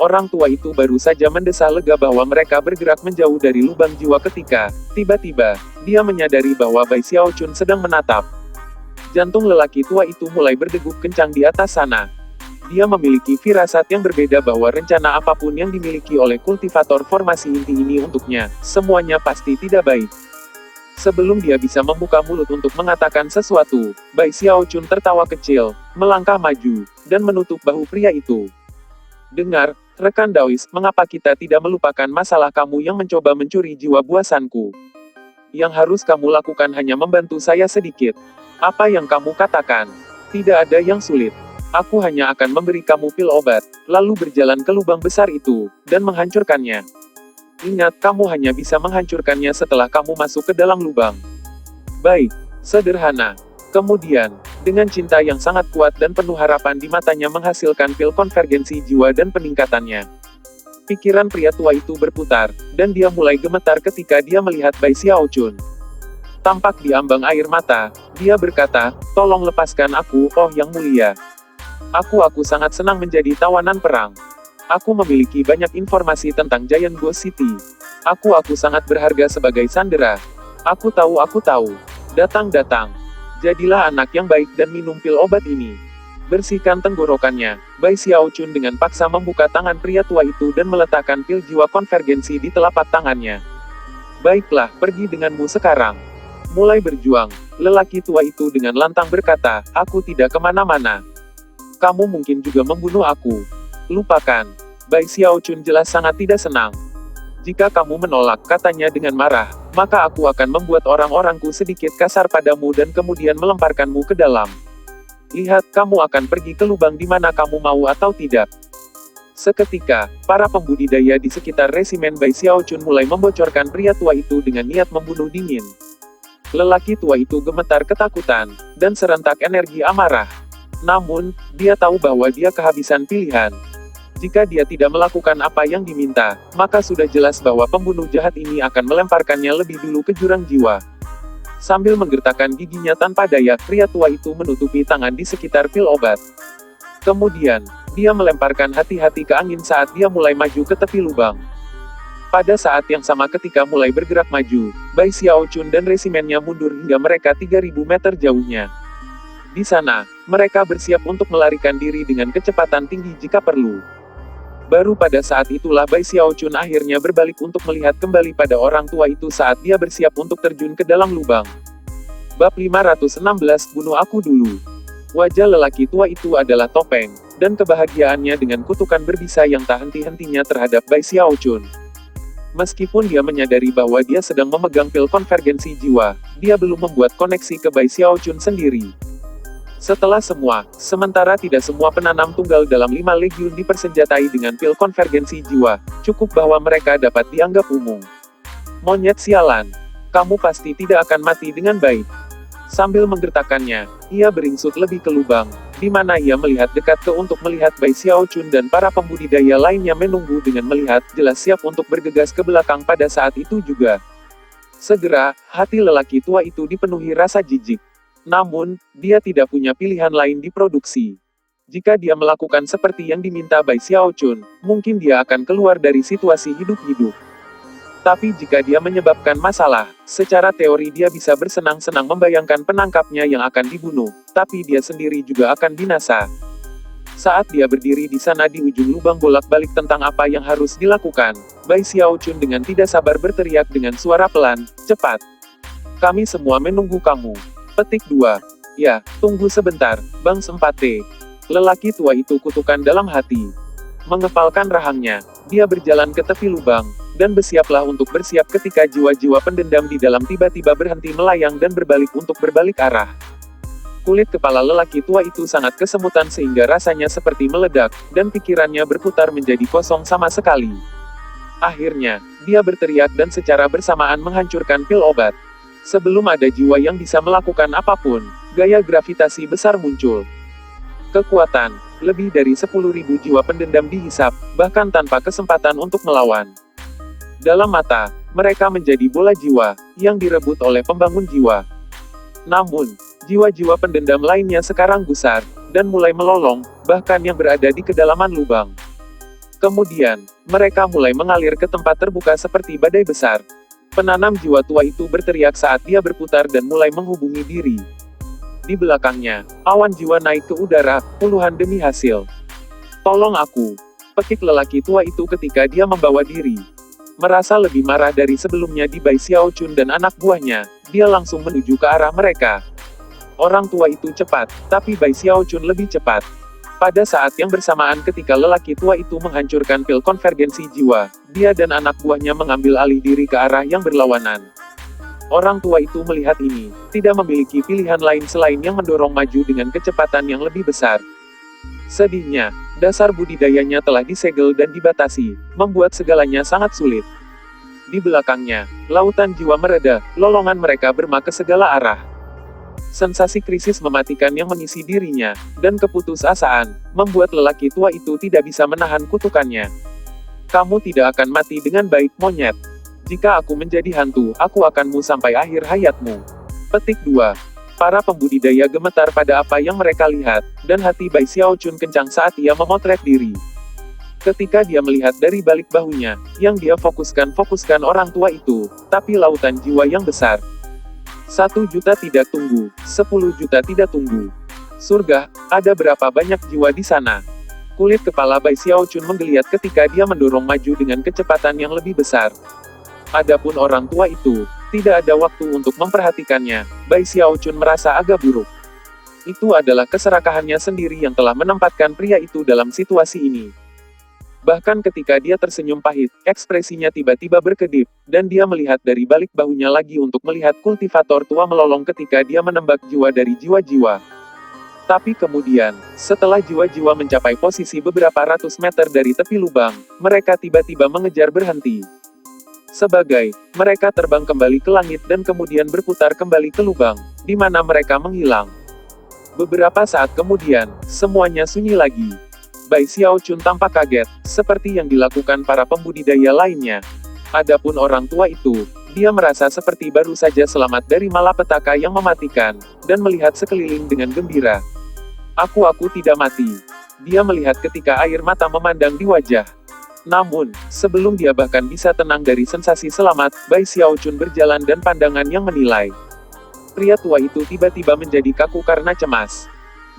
Orang tua itu baru saja mendesah lega bahwa mereka bergerak menjauh dari lubang jiwa ketika, tiba-tiba, dia menyadari bahwa Bai Xiaochun sedang menatap. Jantung lelaki tua itu mulai berdegup kencang di atas sana. Dia memiliki firasat yang berbeda bahwa rencana apapun yang dimiliki oleh kultivator formasi inti ini untuknya, semuanya pasti tidak baik. Sebelum dia bisa membuka mulut untuk mengatakan sesuatu, Bai Xiaochun tertawa kecil, melangkah maju, dan menutup bahu pria itu. Dengar, rekan Daois, mengapa kita tidak melupakan masalah kamu yang mencoba mencuri jiwa buasanku? Yang harus kamu lakukan hanya membantu saya sedikit. Apa yang kamu katakan? Tidak ada yang sulit. Aku hanya akan memberi kamu pil obat, lalu berjalan ke lubang besar itu, dan menghancurkannya. Ingat, kamu hanya bisa menghancurkannya setelah kamu masuk ke dalam lubang. Baik, sederhana. Kemudian, dengan cinta yang sangat kuat dan penuh harapan di matanya menghasilkan pil konvergensi jiwa dan peningkatannya. Pikiran pria tua itu berputar, dan dia mulai gemetar ketika dia melihat Bai Xiaochun. Tampak di ambang air mata, dia berkata, tolong lepaskan aku, oh yang mulia. Aku sangat senang menjadi tawanan perang. Aku memiliki banyak informasi tentang Giant Ghost City. Aku sangat berharga sebagai sandera. Aku tahu. Datang. Jadilah anak yang baik dan minum pil obat ini. Bersihkan tenggorokannya. Bai Xiaochun dengan paksa membuka tangan pria tua itu dan meletakkan pil jiwa konvergensi di telapak tangannya. Baiklah, pergi denganmu sekarang. Mulai berjuang. Lelaki tua itu dengan lantang berkata, aku tidak kemana-mana. Kamu mungkin juga membunuh aku. Lupakan. Bai Xiaochun jelas sangat tidak senang. Jika kamu menolak, katanya dengan marah, maka aku akan membuat orang-orangku sedikit kasar padamu dan kemudian melemparkanmu ke dalam. Lihat, kamu akan pergi ke lubang di mana kamu mau atau tidak. Seketika, para pembudidaya di sekitar resimen Bai Xiaochun mulai membocorkan pria tua itu dengan niat membunuh dingin. Lelaki tua itu gemetar ketakutan, dan serentak energi amarah. Namun, dia tahu bahwa dia kehabisan pilihan. Jika dia tidak melakukan apa yang diminta, maka sudah jelas bahwa pembunuh jahat ini akan melemparkannya lebih dulu ke jurang jiwa. Sambil menggertakkan giginya tanpa daya, pria tua itu menutupi tangan di sekitar pil obat. Kemudian, dia melemparkan hati-hati ke angin saat dia mulai maju ke tepi lubang. Pada saat yang sama ketika mulai bergerak maju, Bai Xiaochun dan resimennya mundur hingga mereka 3000 meter jauhnya. Di sana, mereka bersiap untuk melarikan diri dengan kecepatan tinggi jika perlu. Baru pada saat itulah Bai Xiaochun akhirnya berbalik untuk melihat kembali pada orang tua itu saat dia bersiap untuk terjun ke dalam lubang. Bab 516, bunuh aku dulu. Wajah lelaki tua itu adalah topeng, dan kebahagiaannya dengan kutukan berbisa yang tak henti-hentinya terhadap Bai Xiaochun. Meskipun dia menyadari bahwa dia sedang memegang pil konvergensi jiwa, dia belum membuat koneksi ke Bai Xiaochun sendiri. Setelah semua, sementara tidak semua penanam tunggal dalam 5 legiun dipersenjatai dengan pil konvergensi jiwa, cukup bahwa mereka dapat dianggap umum. Monyet sialan, kamu pasti tidak akan mati dengan baik. Sambil menggertakkannya, ia beringsut lebih ke lubang, di mana ia melihat dekat ke untuk melihat Bai Xiaochun dan para pembudidaya lainnya menunggu dengan melihat jelas siap untuk bergegas ke belakang pada saat itu juga. Segera, hati lelaki tua itu dipenuhi rasa jijik. Namun, dia tidak punya pilihan lain di produksi. Jika dia melakukan seperti yang diminta Bai Xiaochun, mungkin dia akan keluar dari situasi hidup-hidup. Tapi jika dia menyebabkan masalah, secara teori dia bisa bersenang-senang membayangkan penangkapnya yang akan dibunuh, tapi dia sendiri juga akan binasa. Saat dia berdiri di sana di ujung lubang bolak-balik tentang apa yang harus dilakukan, Bai Xiaochun dengan tidak sabar berteriak dengan suara pelan, "Cepat! Kami semua menunggu kamu." Petik 2. Ya, tunggu sebentar, Bang Sempate. Lelaki tua itu kutukan dalam hati. Mengepalkan rahangnya, dia berjalan ke tepi lubang, dan bersiaplah untuk bersiap ketika jiwa-jiwa pendendam di dalam tiba-tiba berhenti melayang dan berbalik untuk berbalik arah. Kulit kepala lelaki tua itu sangat kesemutan sehingga rasanya seperti meledak, dan pikirannya berputar menjadi kosong sama sekali. Akhirnya, dia berteriak dan secara bersamaan menghancurkan pil obat. Sebelum ada jiwa yang bisa melakukan apapun, gaya gravitasi besar muncul. Kekuatan, lebih dari 10.000 jiwa pendendam dihisap, bahkan tanpa kesempatan untuk melawan. Dalam mata, mereka menjadi bola jiwa, yang direbut oleh pembangun jiwa. Namun, jiwa-jiwa pendendam lainnya sekarang gusar, dan mulai melolong, bahkan yang berada di kedalaman lubang. Kemudian, mereka mulai mengalir ke tempat terbuka seperti badai besar. Penanam jiwa tua itu berteriak saat dia berputar dan mulai menghubungi diri. Di belakangnya, awan jiwa naik ke udara, puluhan demi hasil. "Tolong aku!" pekik lelaki tua itu ketika dia membawa diri. Merasa lebih marah dari sebelumnya di Bai Xiaochun dan anak buahnya, dia langsung menuju ke arah mereka. Orang tua itu cepat, tapi Bai Xiaochun lebih cepat. Pada saat yang bersamaan ketika lelaki tua itu menghancurkan pil konvergensi jiwa, dia dan anak buahnya mengambil alih diri ke arah yang berlawanan. Orang tua itu melihat ini, tidak memiliki pilihan lain selain yang mendorong maju dengan kecepatan yang lebih besar. Sedihnya, dasar budidayanya telah disegel dan dibatasi, membuat segalanya sangat sulit. Di belakangnya, lautan jiwa mereda, lolongan mereka berma ke segala arah. Sensasi krisis mematikan yang mengisi dirinya, dan keputusasaan, membuat lelaki tua itu tidak bisa menahan kutukannya. "Kamu tidak akan mati dengan baik, monyet. Jika aku menjadi hantu, aku akanmu sampai akhir hayatmu." Petik 2. Para pembudidaya gemetar pada apa yang mereka lihat, dan hati Bai Xiaochun kencang saat ia memotret diri. Ketika dia melihat dari balik bahunya, yang dia fokuskan orang tua itu, tapi lautan jiwa yang besar. 1 juta tidak tunggu, 10 juta tidak tunggu. Surga, ada berapa banyak jiwa di sana? Kulit kepala Bai Xiaochun menggeliat ketika dia mendorong maju dengan kecepatan yang lebih besar. Adapun orang tua itu, tidak ada waktu untuk memperhatikannya. Bai Xiaochun merasa agak buruk. Itu adalah keserakahannya sendiri yang telah menempatkan pria itu dalam situasi ini. Bahkan ketika dia tersenyum pahit, ekspresinya tiba-tiba berkedip, dan dia melihat dari balik bahunya lagi untuk melihat kultivator tua melolong ketika dia menembak jiwa dari jiwa-jiwa. Tapi kemudian, setelah jiwa-jiwa mencapai posisi beberapa ratus meter dari tepi lubang, mereka tiba-tiba mengejar berhenti. Sebagai, mereka terbang kembali ke langit dan kemudian berputar kembali ke lubang, di mana mereka menghilang. Beberapa saat kemudian, semuanya sunyi lagi. Bai Xiaochun tampak kaget, seperti yang dilakukan para pembudidaya lainnya. Adapun orang tua itu, dia merasa seperti baru saja selamat dari malapetaka yang mematikan, dan melihat sekeliling dengan gembira. Aku tidak mati." Dia melihat ketika air mata memandang di wajah. Namun, sebelum dia bahkan bisa tenang dari sensasi selamat, Bai Xiaochun berjalan dan pandangan yang menilai. Pria tua itu tiba-tiba menjadi kaku karena cemas.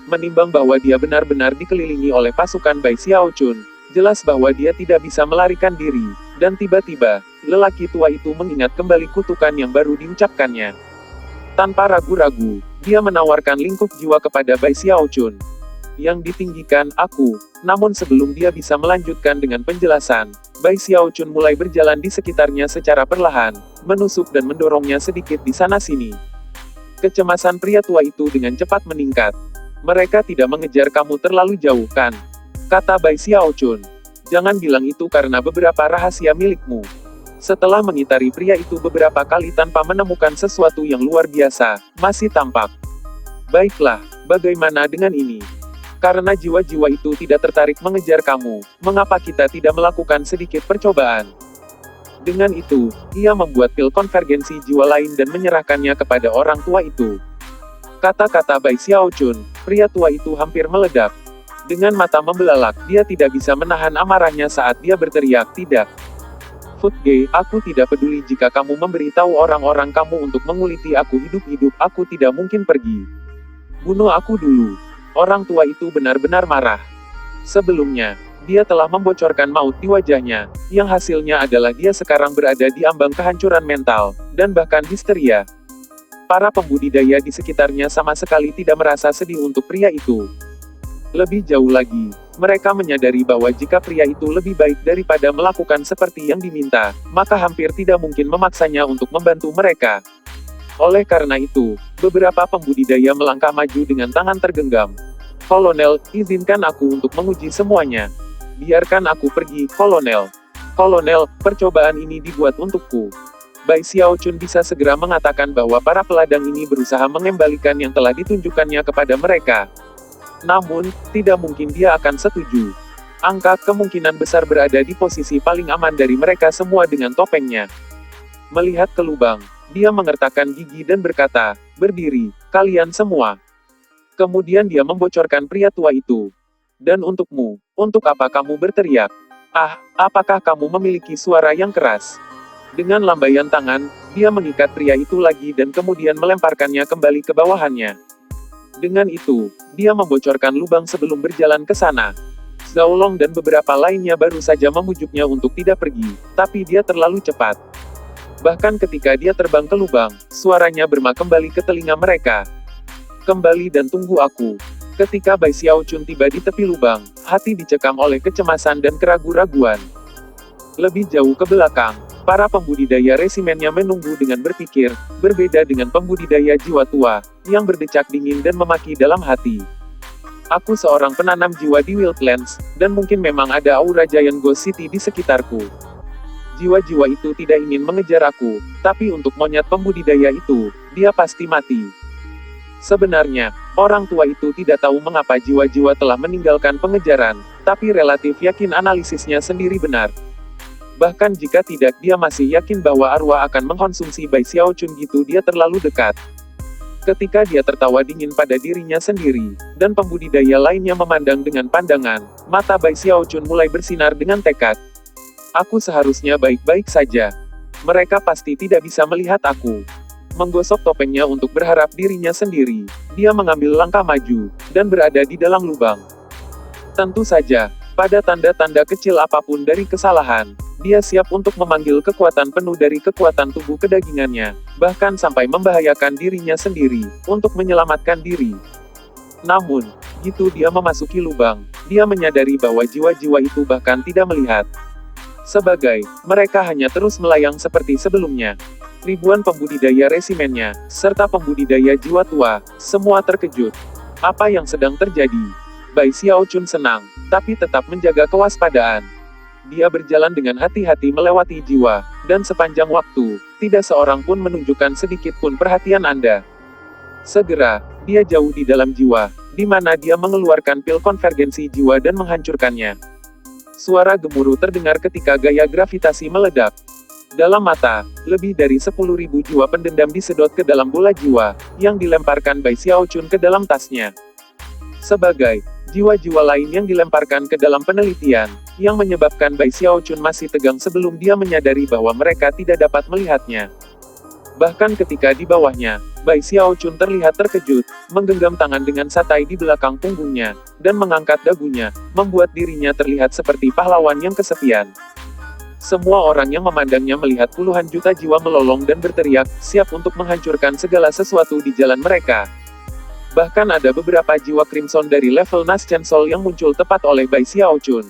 Menimbang bahwa dia benar-benar dikelilingi oleh pasukan Bai Xiaochun, Jelas bahwa dia tidak bisa melarikan diri, dan tiba-tiba, lelaki tua itu mengingat kembali kutukan yang baru diucapkannya. Tanpa ragu-ragu, dia menawarkan lingkup jiwa kepada Bai Xiaochun. Yang ditinggikan, aku. Namun sebelum dia bisa melanjutkan dengan penjelasan, Bai Xiaochun mulai berjalan di sekitarnya secara perlahan, menusuk dan mendorongnya sedikit di sana-sini. Kecemasan pria tua itu dengan cepat meningkat. Mereka tidak mengejar kamu terlalu jauh, kan? Kata Bai Xiaochun. Jangan bilang itu karena beberapa rahasia milikmu. Setelah mengitari pria itu beberapa kali tanpa menemukan sesuatu yang luar biasa, masih tampak. Baiklah, bagaimana dengan ini? Karena jiwa-jiwa itu tidak tertarik mengejar kamu, mengapa kita tidak melakukan sedikit percobaan? Dengan itu, ia membuat pil konvergensi jiwa lain dan menyerahkannya kepada orang tua itu. Kata-kata Bai Xiaochun, pria tua itu hampir meledak. Dengan mata membelalak, dia tidak bisa menahan amarahnya saat dia berteriak, tidak. Futge, aku tidak peduli jika kamu memberitahu orang-orang kamu untuk menguliti aku hidup-hidup, aku tidak mungkin pergi. Bunuh aku dulu. Orang tua itu benar-benar marah. Sebelumnya, dia telah membocorkan maut di wajahnya, yang hasilnya adalah dia sekarang berada di ambang kehancuran mental, dan bahkan histeria. Para pembudidaya di sekitarnya sama sekali tidak merasa sedih untuk pria itu. Lebih jauh lagi, mereka menyadari bahwa jika pria itu lebih baik daripada melakukan seperti yang diminta, maka hampir tidak mungkin memaksanya untuk membantu mereka. Oleh karena itu, beberapa pembudidaya melangkah maju dengan tangan tergenggam. Kolonel, izinkan aku untuk menguji semuanya. Biarkan aku pergi, Kolonel. Kolonel, percobaan ini dibuat untukku. Bai Xiaochun bisa segera mengatakan bahwa para peladang ini berusaha mengembalikan yang telah ditunjukkannya kepada mereka. Namun, tidak mungkin dia akan setuju. Angka kemungkinan besar berada di posisi paling aman dari mereka semua dengan topengnya. Melihat ke lubang, dia mengertakkan gigi dan berkata, berdiri, kalian semua. Kemudian dia membocorkan pria tua itu. Dan untukmu, untuk apa kamu berteriak? Ah, apakah kamu memiliki suara yang keras? Dengan lambaian tangan, dia mengikat pria itu lagi dan kemudian melemparkannya kembali ke bawahannya. Dengan itu, dia membocorkan lubang sebelum berjalan ke sana. Zhao Long dan beberapa lainnya baru saja memujuknya untuk tidak pergi, tapi dia terlalu cepat. Bahkan ketika dia terbang ke lubang, suaranya bergema kembali ke telinga mereka. Kembali dan tunggu aku. Ketika Bai Xiaochun tiba di tepi lubang, hati dicekam oleh kecemasan dan keraguan-raguan. Lebih jauh ke belakang, para pembudidaya resimennya menunggu dengan berpikir, berbeda dengan pembudidaya jiwa tua, yang berdecak dingin dan memaki dalam hati. Aku seorang penanam jiwa di Wildlands, dan mungkin memang ada aura Giant Ghost City di sekitarku. Jiwa-jiwa itu tidak ingin mengejar aku, tapi untuk monyet pembudidaya itu, dia pasti mati. Sebenarnya, orang tua itu tidak tahu mengapa jiwa-jiwa telah meninggalkan pengejaran, tapi relatif yakin analisisnya sendiri benar. Bahkan jika tidak, dia masih yakin bahwa arwah akan mengkonsumsi Bai Xiaochun gitu dia terlalu dekat. Ketika dia tertawa dingin pada dirinya sendiri, dan pembudidaya lainnya memandang dengan pandangan, mata Bai Xiaochun mulai bersinar dengan tekad. Aku seharusnya baik-baik saja. Mereka pasti tidak bisa melihat aku. Menggosok topengnya untuk berharap dirinya sendiri, dia mengambil langkah maju, dan berada di dalam lubang. Tentu saja, pada tanda-tanda kecil apapun dari kesalahan, dia siap untuk memanggil kekuatan penuh dari kekuatan tubuh kedagingannya, bahkan sampai membahayakan dirinya sendiri, untuk menyelamatkan diri. Namun, gitu dia memasuki lubang, dia menyadari bahwa jiwa-jiwa itu bahkan tidak melihat. Sebagai, mereka hanya terus melayang seperti sebelumnya. Ribuan pembudidaya resimennya, serta pembudidaya jiwa tua, semua terkejut. Apa yang sedang terjadi? Bai Xiaochun senang, tapi tetap menjaga kewaspadaan. Dia berjalan dengan hati-hati melewati jiwa, dan sepanjang waktu, tidak seorang pun menunjukkan sedikit pun perhatian Anda. Segera, dia jauh di dalam jiwa, di mana dia mengeluarkan pil konvergensi jiwa dan menghancurkannya. Suara gemuruh terdengar ketika gaya gravitasi meledak. Dalam mata, lebih dari 10.000 jiwa pendendam disedot ke dalam bola jiwa, yang dilemparkan Bai Xiaochun ke dalam tasnya. Sebagai jiwa-jiwa lain yang dilemparkan ke dalam penelitian, yang menyebabkan Bai Xiaochun masih tegang sebelum dia menyadari bahwa mereka tidak dapat melihatnya. Bahkan ketika di bawahnya, Bai Xiaochun terlihat terkejut, menggenggam tangan dengan santai di belakang punggungnya, dan mengangkat dagunya, membuat dirinya terlihat seperti pahlawan yang kesepian. Semua orang yang memandangnya melihat puluhan juta jiwa melolong dan berteriak, siap untuk menghancurkan segala sesuatu di jalan mereka. Bahkan ada beberapa jiwa Crimson dari level Naschen Soul yang muncul tepat oleh Bai Xiaochun.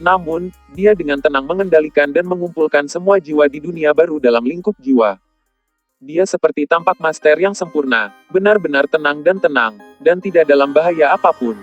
Namun, dia dengan tenang mengendalikan dan mengumpulkan semua jiwa di dunia baru dalam lingkup jiwa. Dia seperti tampak master yang sempurna, benar-benar tenang, dan tidak dalam bahaya apapun.